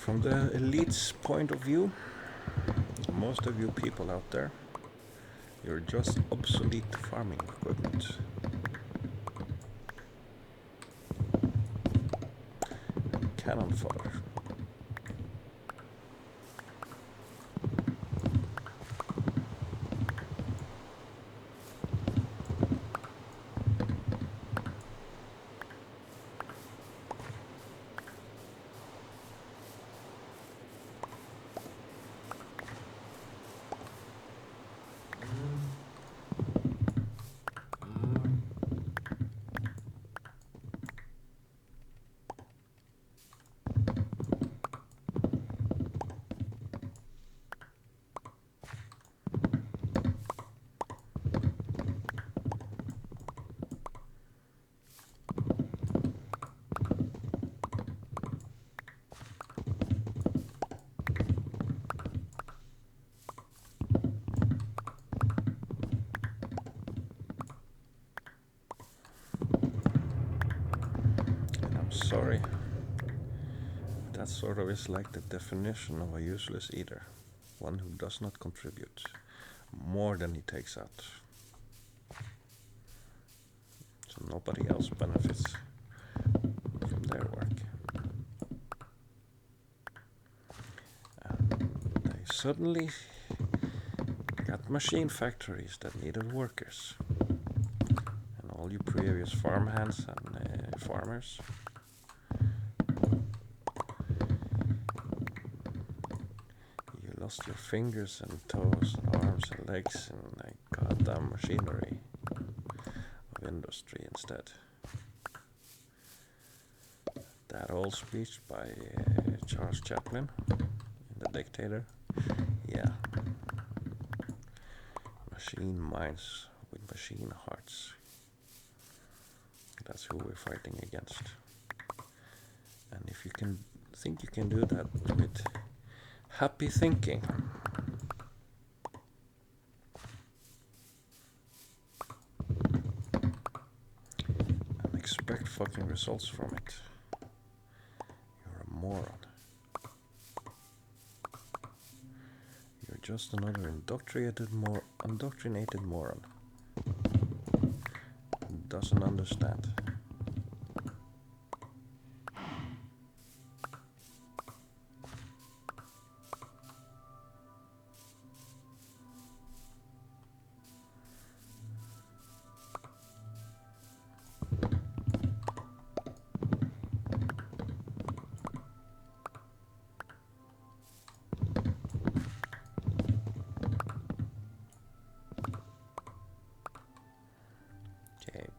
S1: From the elite's point of view, most of you people out there, you're just obsolete farming equipment. Cannon fodder. Sorry. That sort of is like the definition of a useless eater. One who does not contribute more than he takes out. So nobody else benefits from their work. And they suddenly got machine factories that needed workers. And all you previous farmhands and farmers, lost your fingers and toes and arms and legs in like goddamn machinery of industry instead. That old speech by Charles Chaplin in The Dictator. Yeah. Machine minds with machine hearts. That's who we're fighting against. And if you can think you can do that with happy thinking, and expect fucking results from it, you're a moron. You're just another indoctrinated moron. Doesn't understand.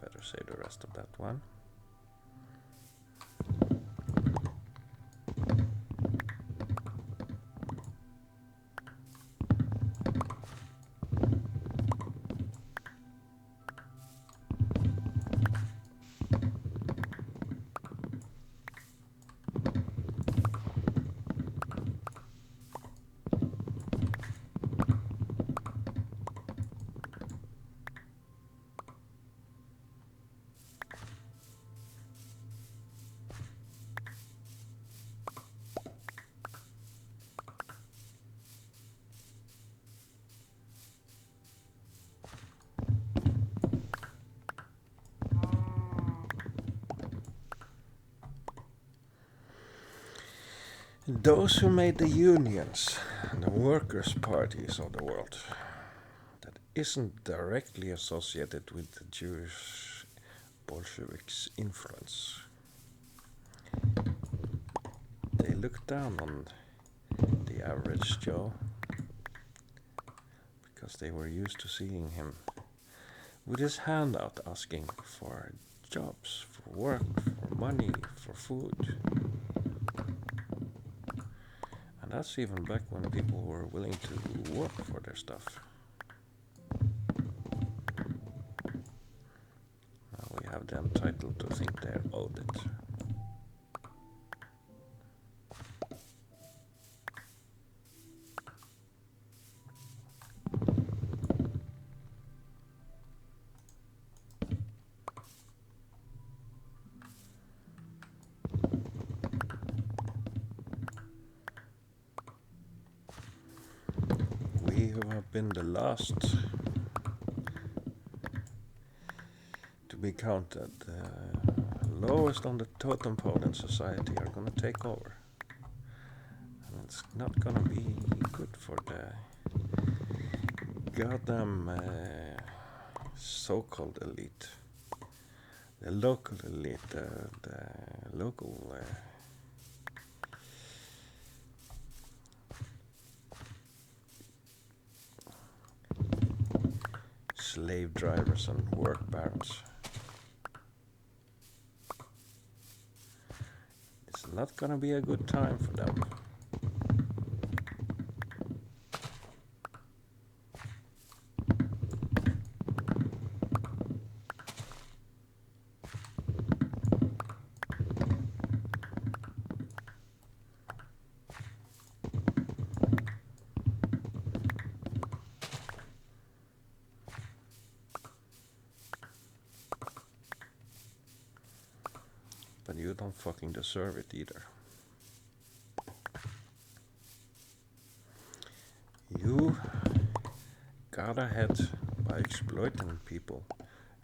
S1: Better say the rest of that one. Those who made the unions and the workers' parties of the world, that isn't directly associated with the Jewish Bolsheviks' influence. They look down on the average Joe because they were used to seeing him with his hand out asking for jobs, for work, for money, for food. And that's even back when people were willing to work for their stuff. Now we have them entitled to think they're owed it. been the last to be counted, lowest on the totem pole in society are gonna take over. And it's not gonna be good for the goddamn so-called elite. The local elite, the local slave drivers and work barons. It's not gonna be a good time for them. But you don't fucking deserve it either. You got ahead by exploiting people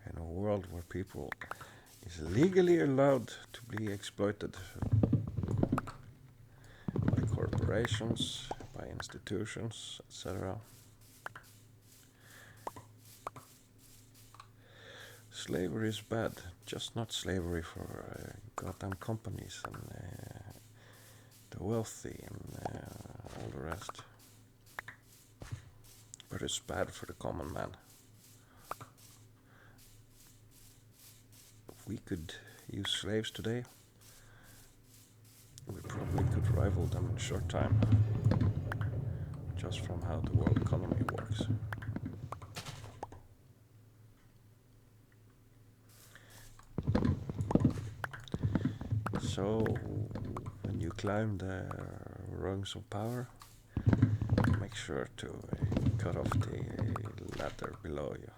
S1: in a world where people is legally allowed to be exploited by corporations, by institutions, etc. Slavery is bad, just not slavery for goddamn companies and the wealthy and all the rest. But it's bad for the common man. If we could use slaves today, we probably could rival them in a short time, just from how the world economy works. So, when you climb the rungs of power, make sure to cut off the ladder below you,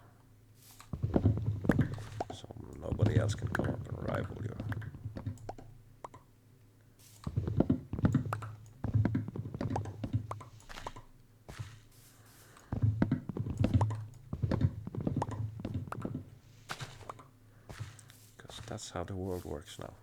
S1: so nobody else can come up and rival you. Because that's how the world works now.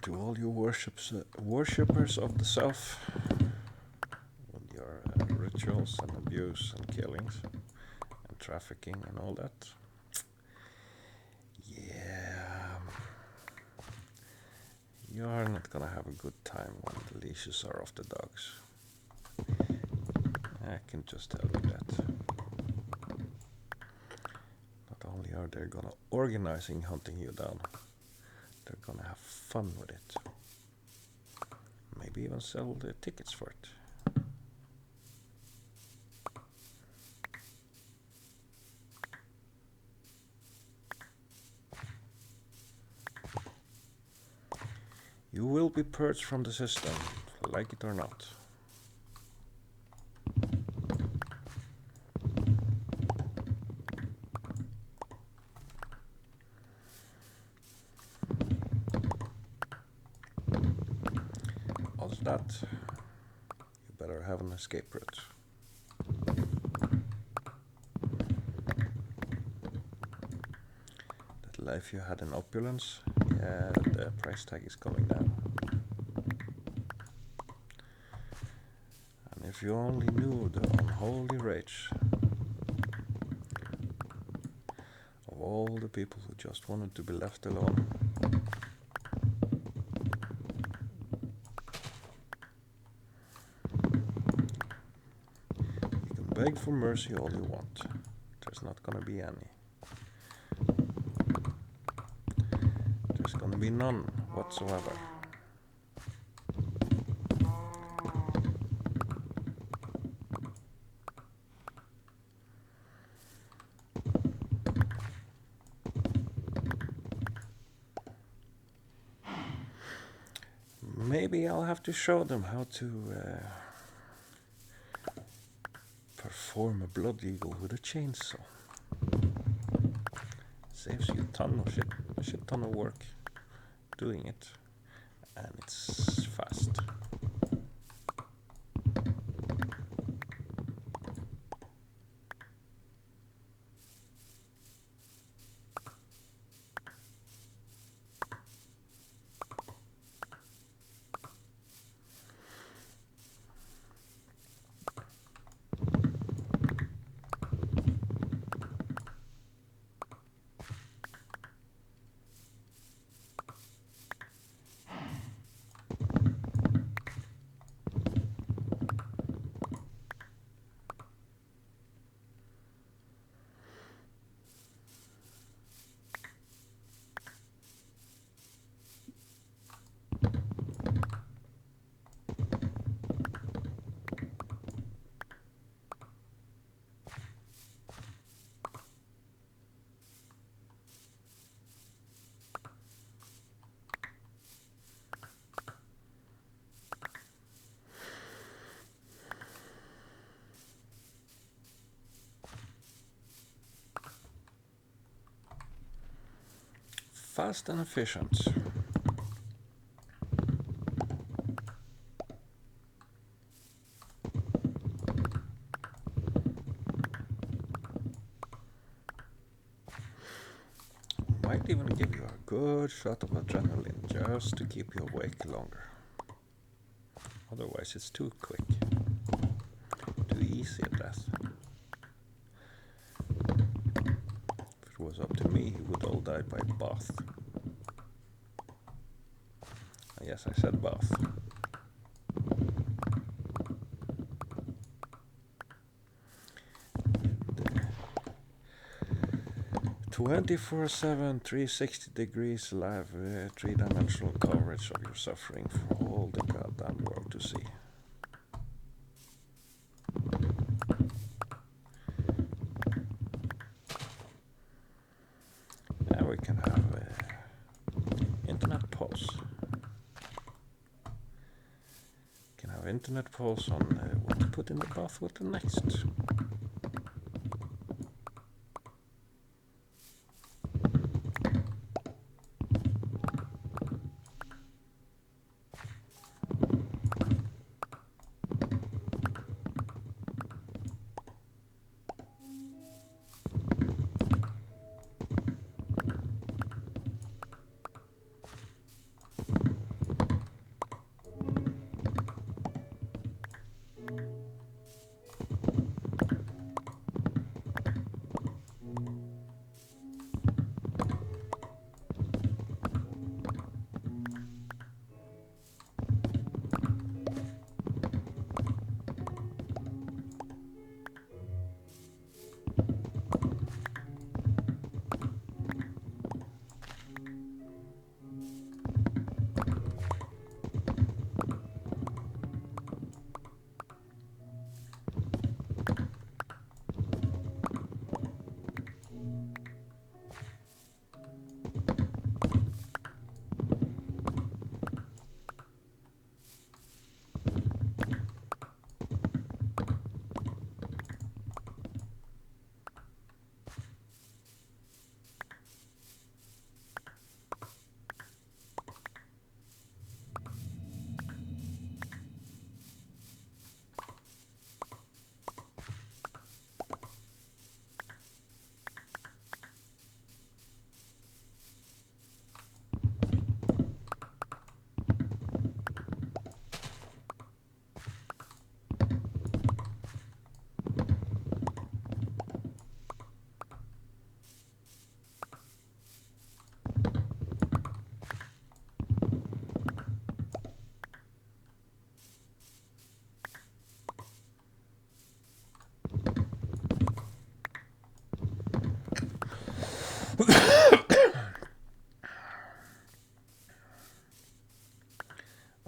S1: To all you worshippers of the self, with your rituals and abuse and killings and trafficking and all that, yeah, you are not gonna have a good time when the leashes are off the dogs. I can just tell you that. Not only are they gonna organizing hunting you down, they're gonna have fun with it. Maybe even sell the tickets for it. You will be purged from the system, like it or not. Also that, you better have an escape route. That life you had in opulence, yeah, the price tag is coming down. And if you only knew the unholy rage of all the people who just wanted to be left alone. You can beg for mercy all you want. There's not gonna be any. There's gonna be none whatsoever. Maybe I'll have to show them how to perform a blood eagle with a chainsaw. Saves you a shit ton of work doing it, and it's fast. Fast and efficient. Might even give you a good shot of adrenaline just to keep you awake longer. Otherwise it's too quick. Too easy a death. If it was up to me, he would all die by bath. Yes, I said bath. 24/7, 360 degrees live, three-dimensional coverage of your suffering for all the goddamn world to see. Now we can have internet pulse. Can have internet pulse on what to put in the bath with the next.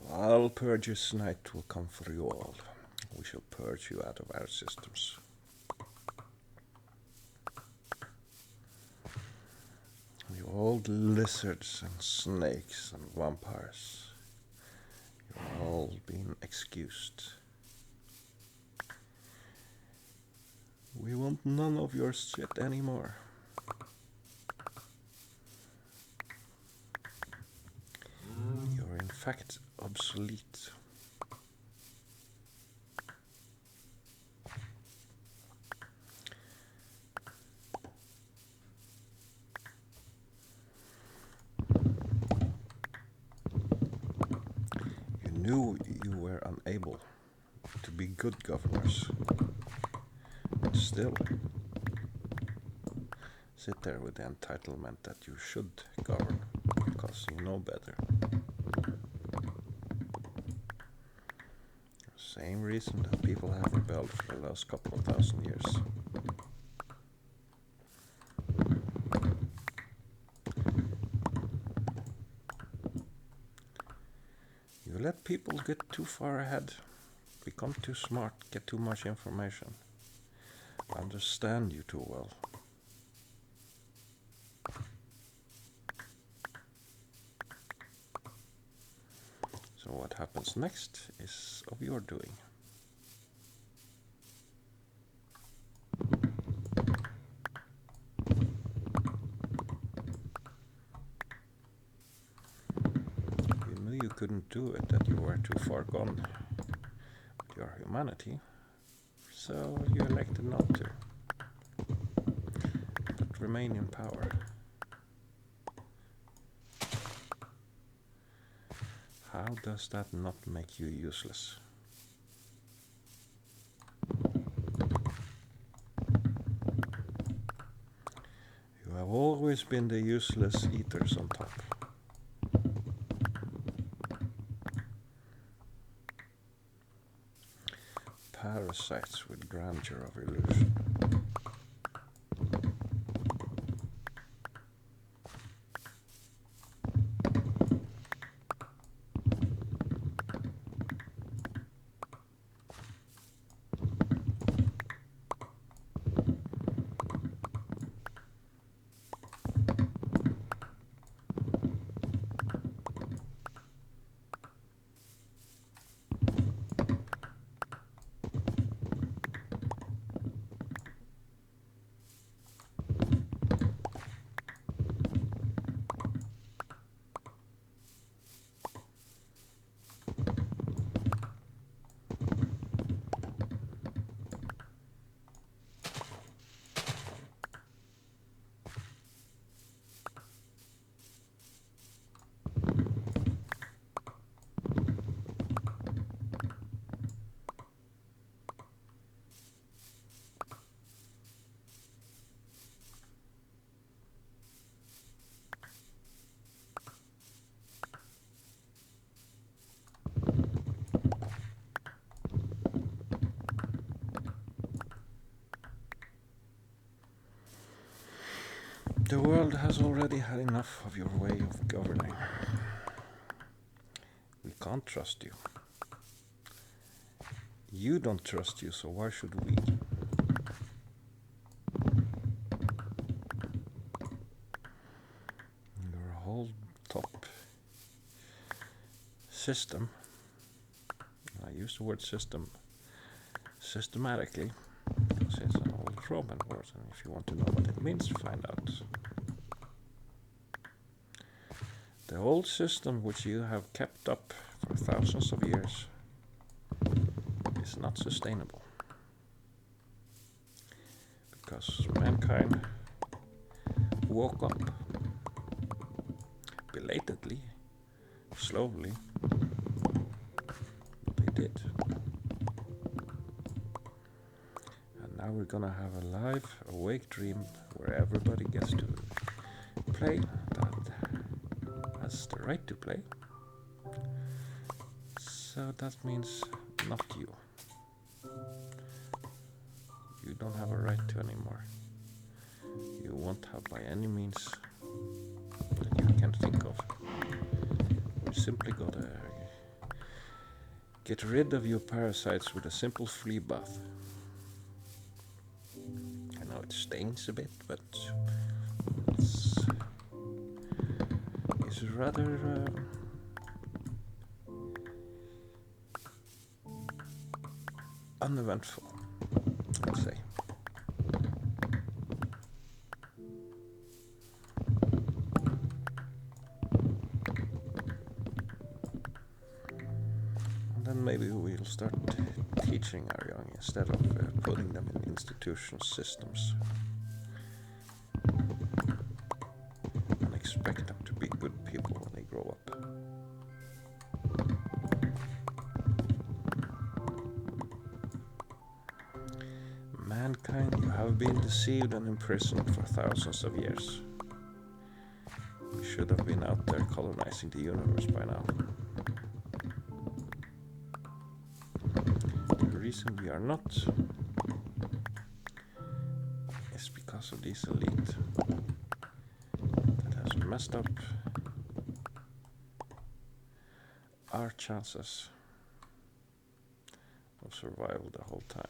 S1: I'll purge this night will come for you all. We shall purge you out of our systems. You old lizards and snakes and vampires. excused. We want none of your shit anymore. You're in fact obsolete. You knew you were unable to be good governors, but still sit there with the entitlement that you should govern because you know better. Same reason that people have rebelled for the last couple of thousand years. You let people get too far ahead, become too smart, get too much information, understand you too well. So what happens next is of your doing. You knew you couldn't do it, that you were too far gone with your humanity, so you elected not to, but remain in power. How does that not make you useless? You have always been the useless eaters on top. Parasites with grandeur of illusion. The world has already had enough of your way of governing. We can't trust you. You don't trust you, so why should we? Your whole top system, I use the word system systematically, because it's an old Roman word, and if you want to know what it means, find out. The old system which you have kept up for thousands of years is not sustainable, because mankind woke up belatedly, slowly, but they did. And now we're gonna have a live, awake dream where everybody gets to play that has the right to play. So that means not you. You don't have a right to anymore. You won't have by any means that you can think of. You simply gotta get rid of your parasites with a simple flea bath. I know it stings a bit, but it's rather uneventful, I'd say. And then maybe we'll start teaching our young instead of putting them in institutional systems and expect them to be good people when they grow up. Mankind, you have been deceived and imprisoned for thousands of years. We should have been out there colonizing the universe by now. The reason we are not is because of this elite that has messed up our chances of survival the whole time.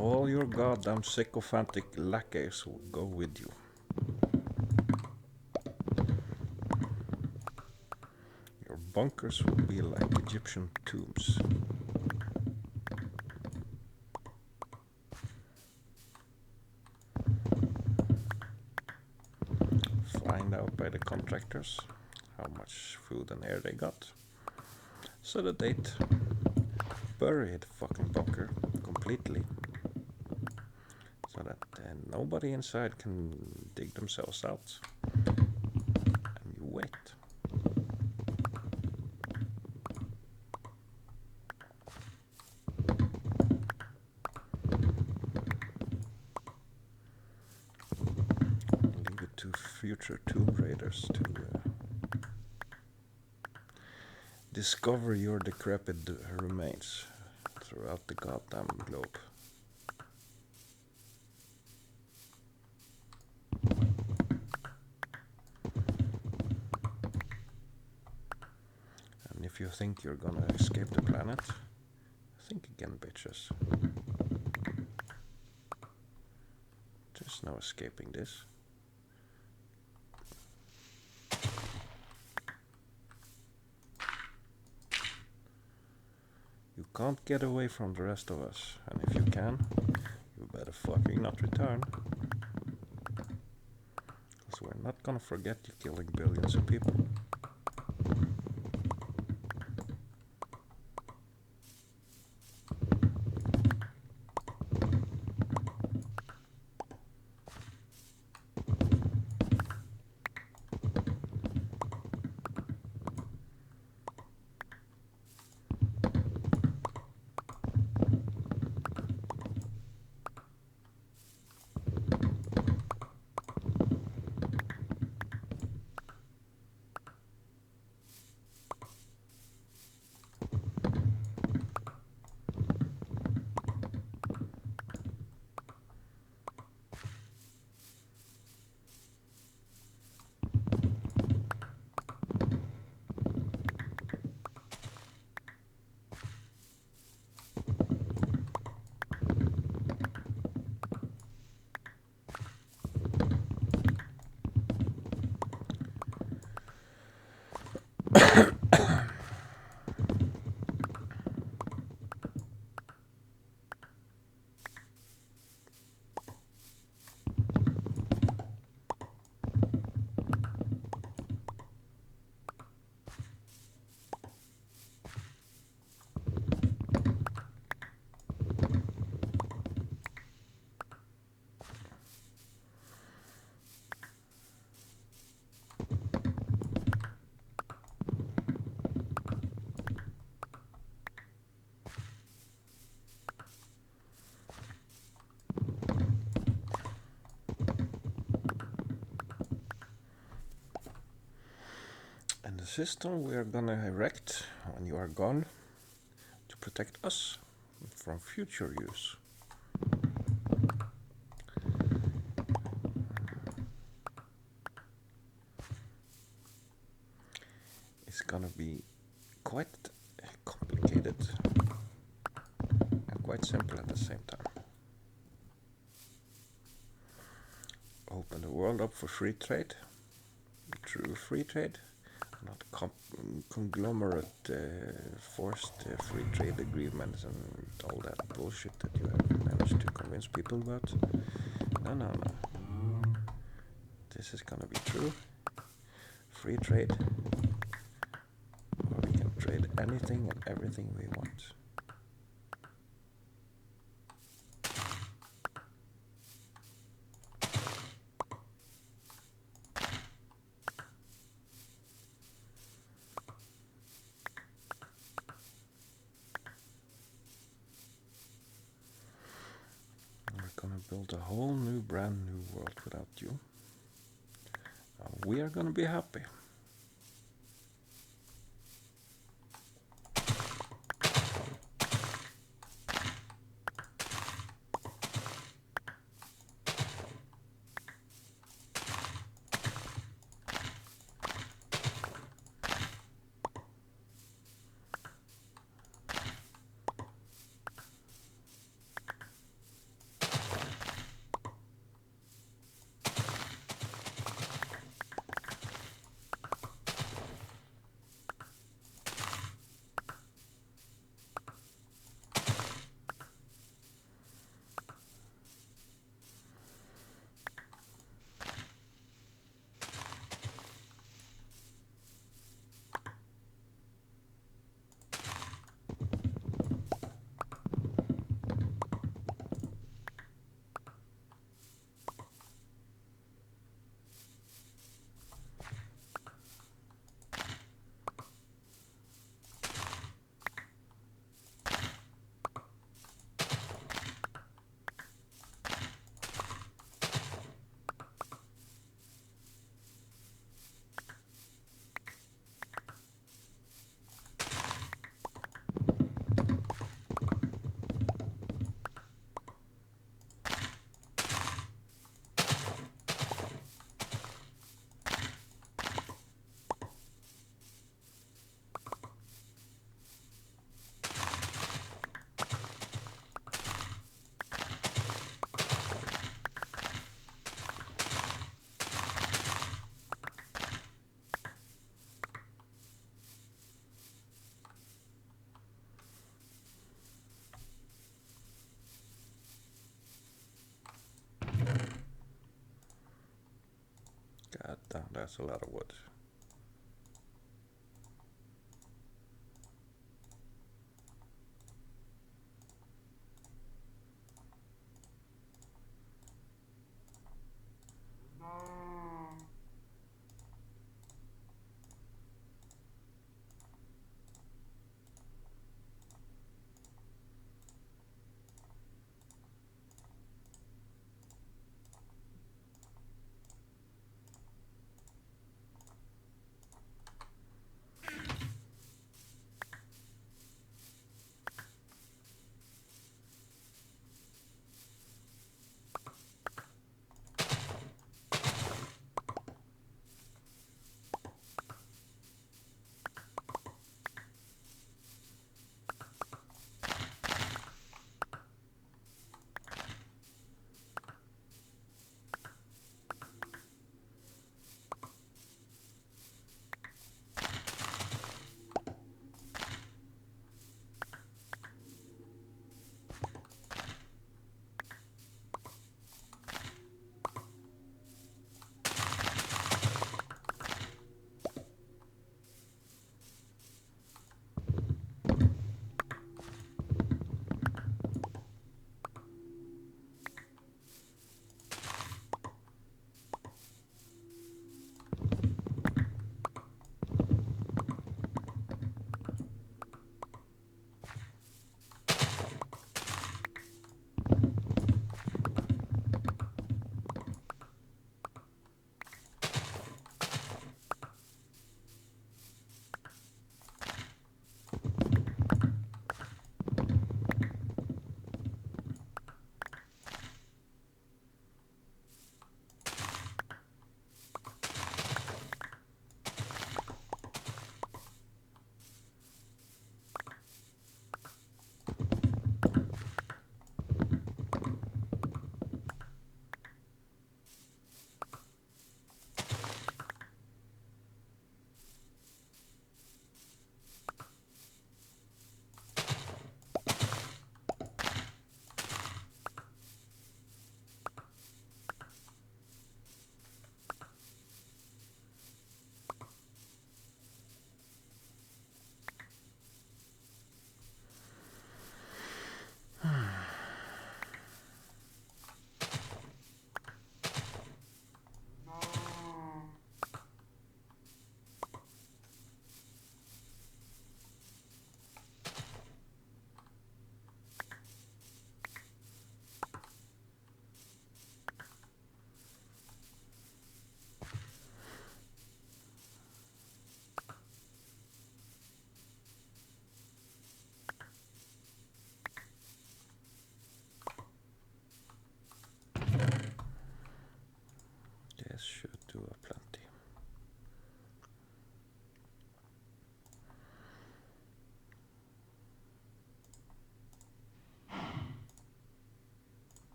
S1: All your goddamn sycophantic lackeys will go with you. Your bunkers will be like Egyptian tombs. Find out by the contractors how much food and air they got. Set a date. Bury the fucking bunker completely. So that nobody inside can dig themselves out. And you wait. Leave it to future tomb raiders to discover your decrepit remains throughout the goddamn globe. If you think you're gonna escape the planet, think again, bitches. There's no escaping this. You can't get away from the rest of us, and if you can, you better fucking not return. Because we're not gonna forget you killing billions of people. system we are gonna erect when you are gone to protect us from future use. It's gonna be quite complicated and quite simple at the same time. Open the world up for free trade, true free trade, not conglomerate forced free trade agreements and all that bullshit that you have managed to convince people about. No. This is gonna be true free trade, where we can trade anything and everything we want. We're gonna build a whole new, brand new world without you. We are gonna be happy. God damn, that's a lot of wood.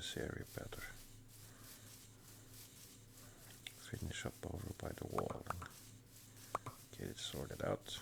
S1: this area better. Finish up over by the wall and get it sorted out.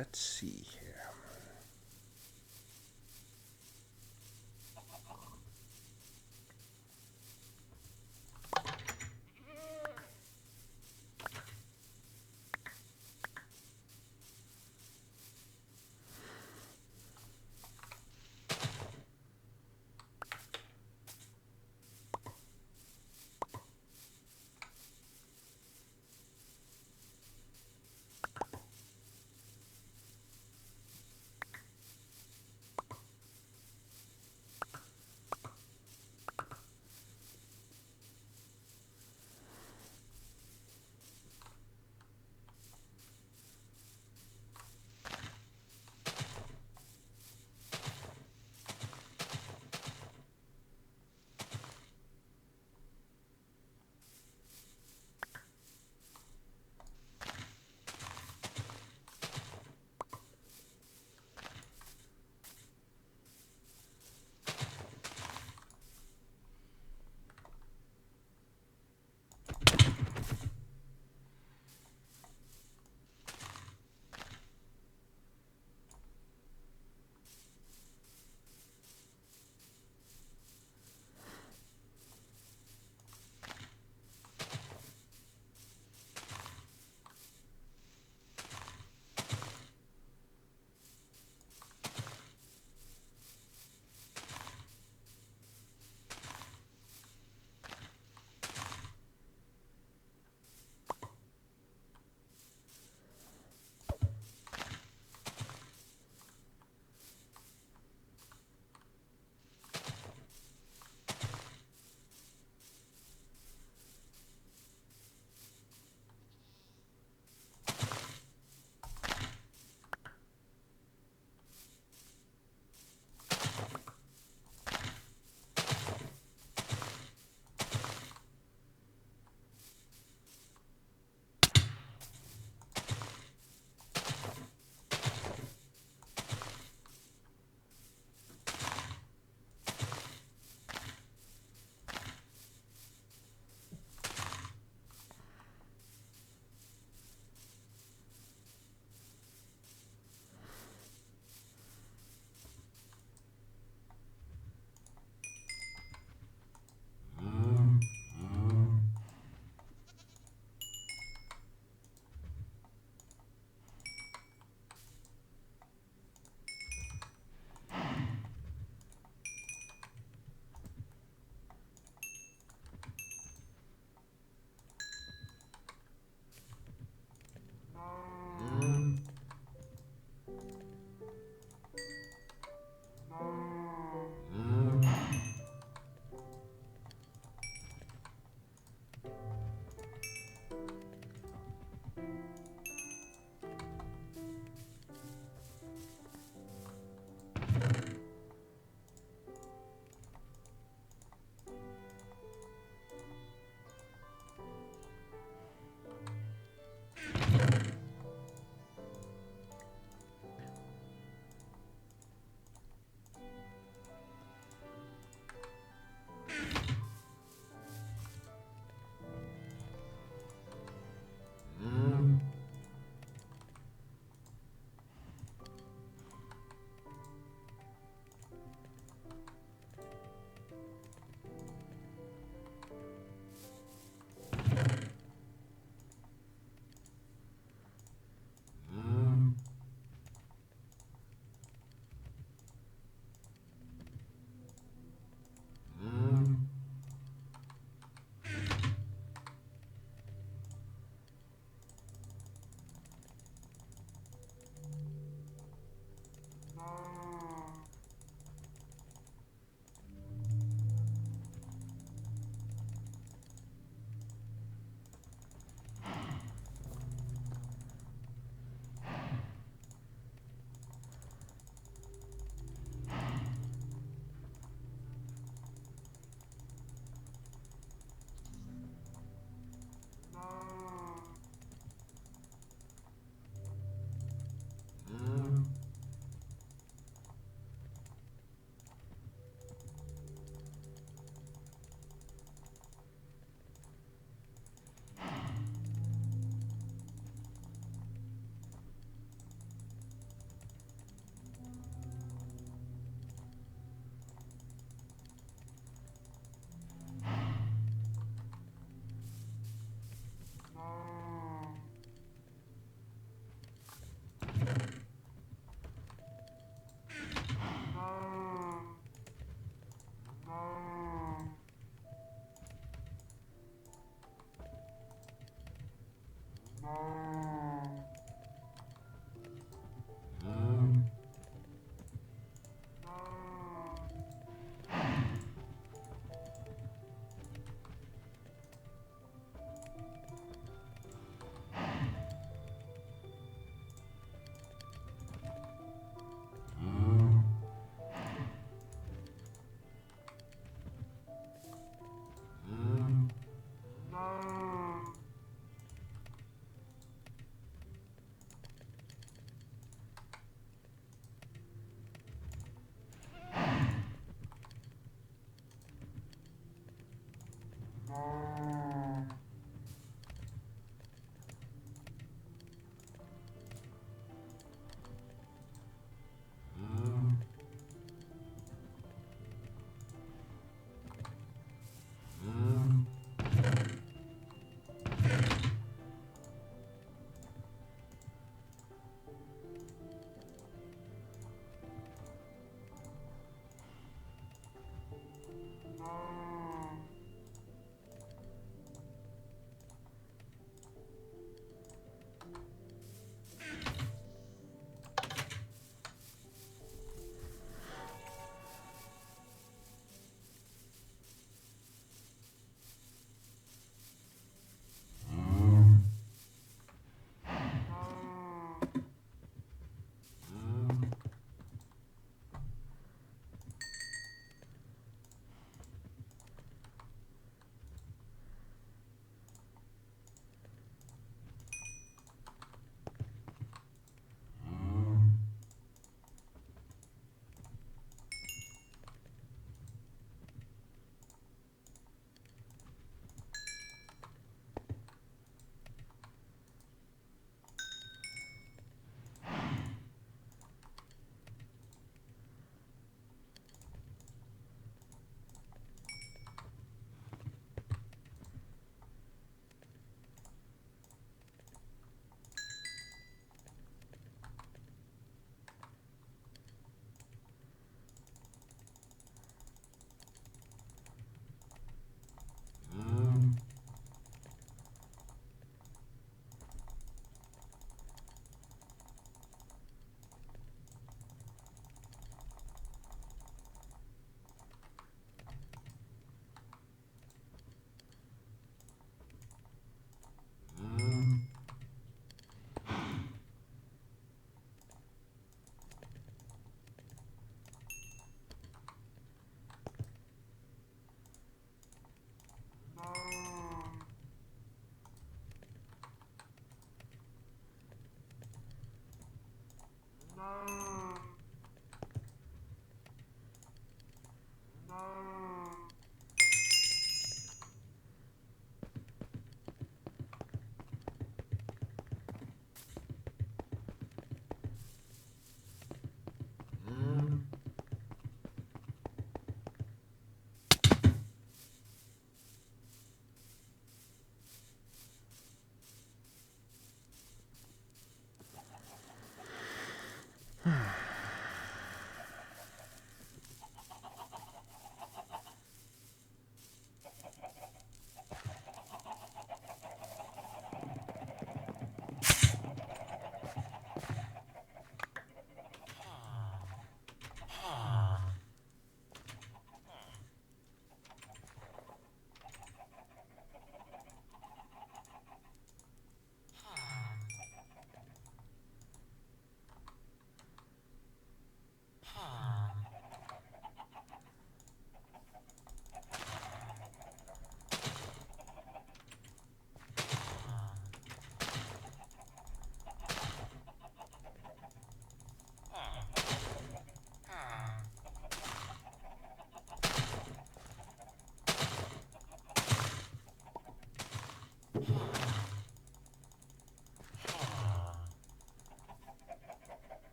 S1: let's see here.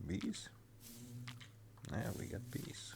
S1: Bees? Yeah, we got bees.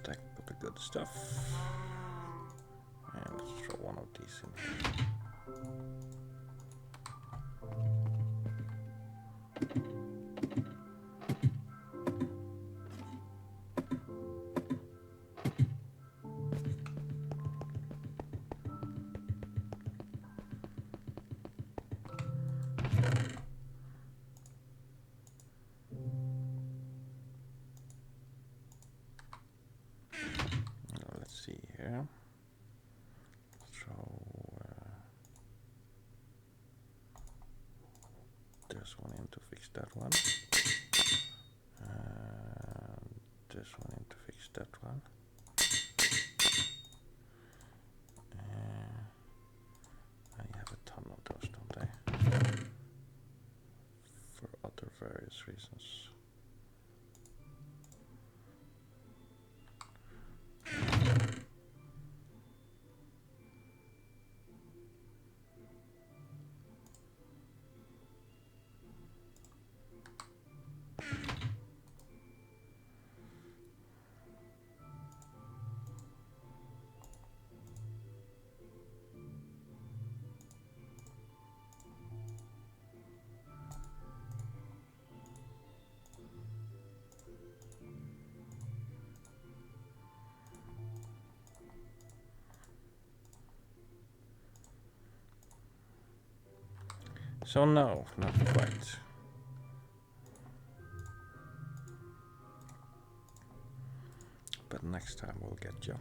S1: stack of the good stuff. And let's throw one of these in here. Let's see here. Throw this one in to fix that one. And this one in to fix that one. I have a ton of those, don't I? For other various reasons. So no, not quite. But next time we'll get you.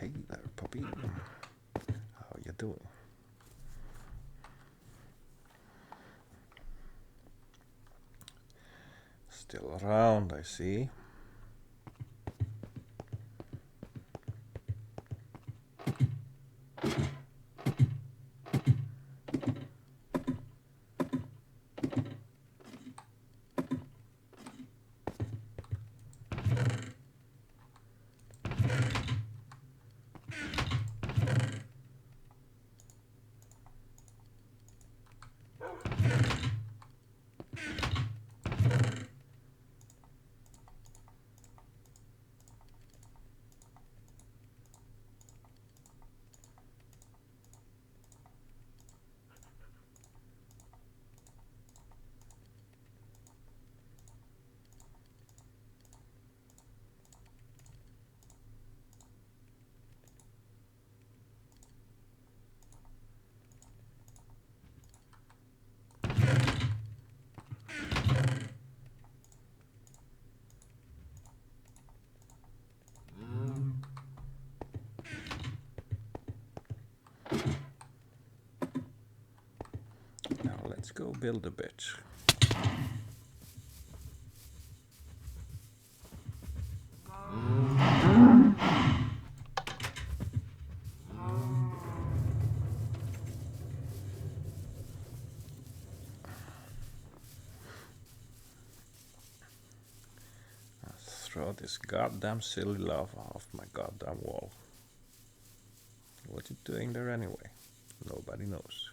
S1: Hey there, puppy. How you doing? Still around, I see. Let's go build a bit. Throw this goddamn silly lava off my goddamn wall. What you doing there anyway? Nobody knows.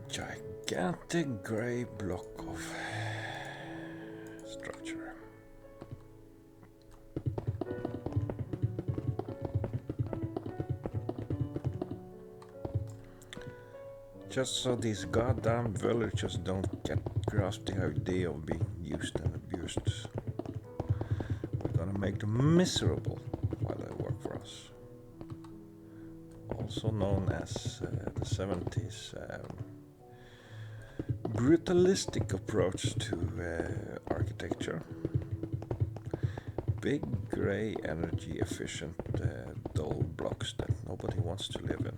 S1: gigantic grey block of structure. Just so these goddamn villagers don't grasp the idea of being used and abused. We're gonna make them miserable while they work for us. Also known as the 70s brutalistic approach to architecture. Big, grey, energy efficient dull blocks that nobody wants to live in.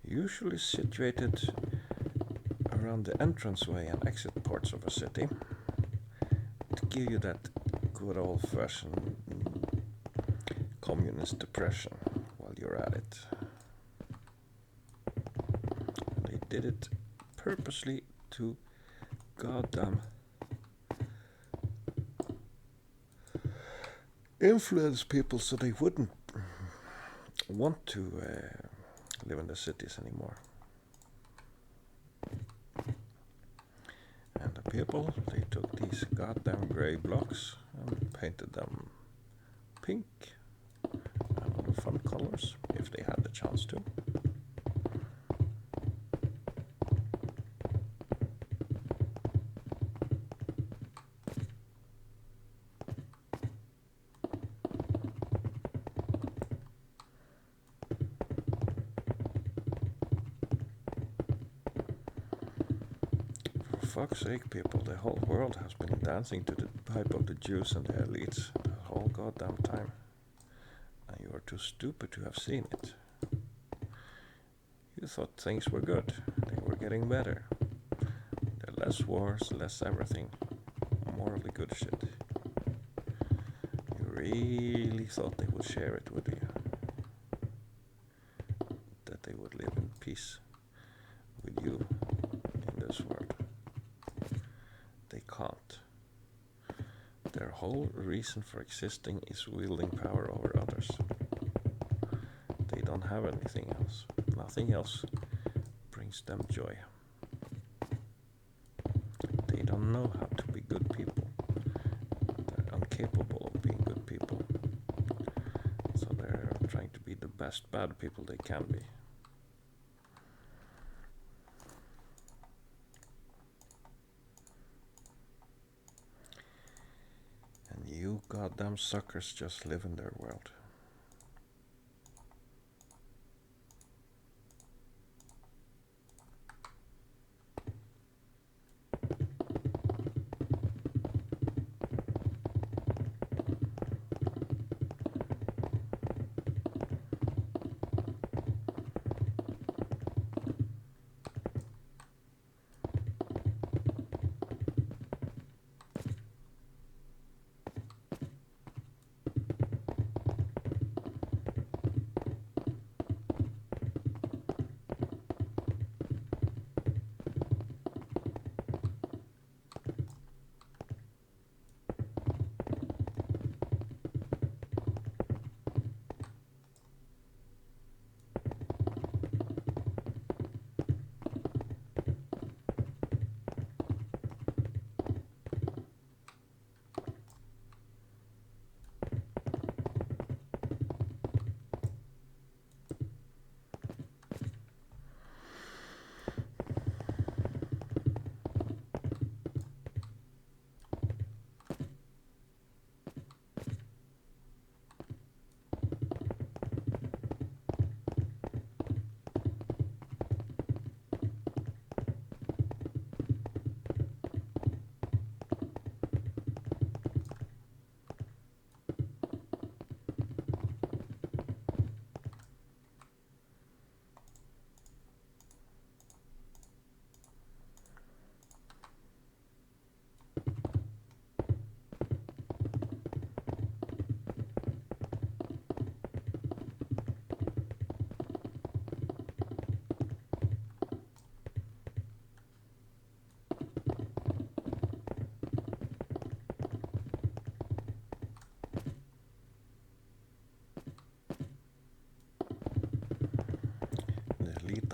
S1: Usually situated around the entranceway and exit ports of a city to give you that good old-fashioned communist depression while you're at it. They did it purposely to goddamn influence people so they wouldn't want to live in the cities anymore. And the people, they took these goddamn grey blocks and painted them pink and other fun colors if they had the chance to. For fuck's sake, people, the whole world has been dancing to the pipe of the Jews and the elites the whole goddamn time. And you are too stupid to have seen it. You thought things were good. They were getting better. There are less wars, less everything. More of the good shit. You really thought they would share it with you. That they would live in peace with you in this world. They can't. Their whole reason for existing is wielding power over others. They don't have anything else. Nothing else brings them joy. They don't know how to be good people. They're incapable of being good people. So they're trying to be the best bad people they can be. And you goddamn suckers just live in their world.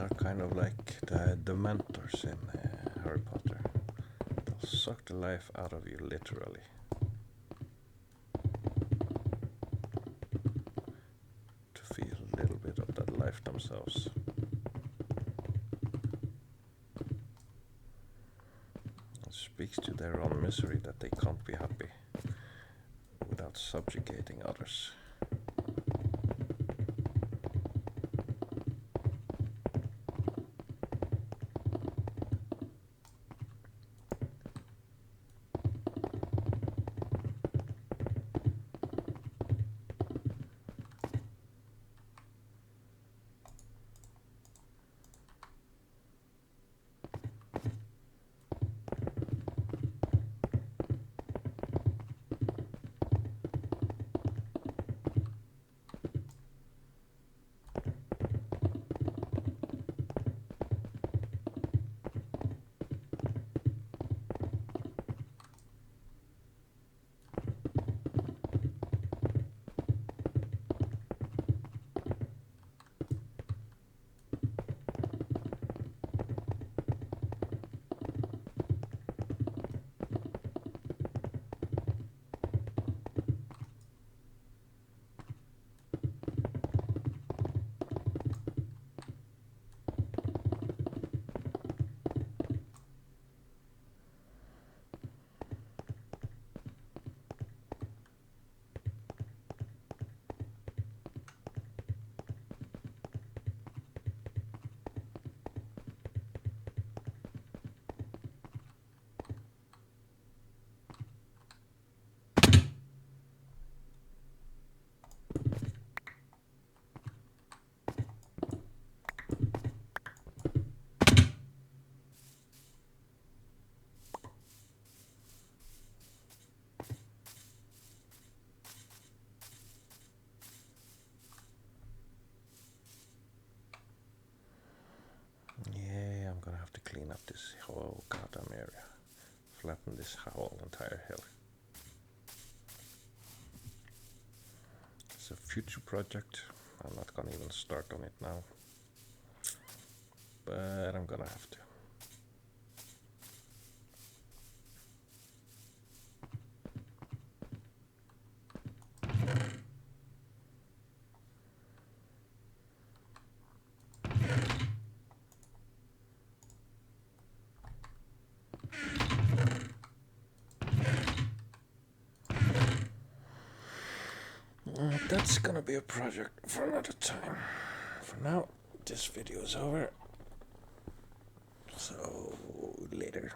S1: are kind of like the mentors in Harry Potter. They'll suck the life out of you, literally. To feel a little bit of that life themselves. It speaks to their own misery that they can't be happy without subjugating others. Yeah, I'm gonna have to clean up this whole goddamn area. Flatten this whole entire hill. It's a future project. I'm not gonna even start on it now. But I'm gonna have to. That's gonna be a project for another time. For now, this video is over. So, later.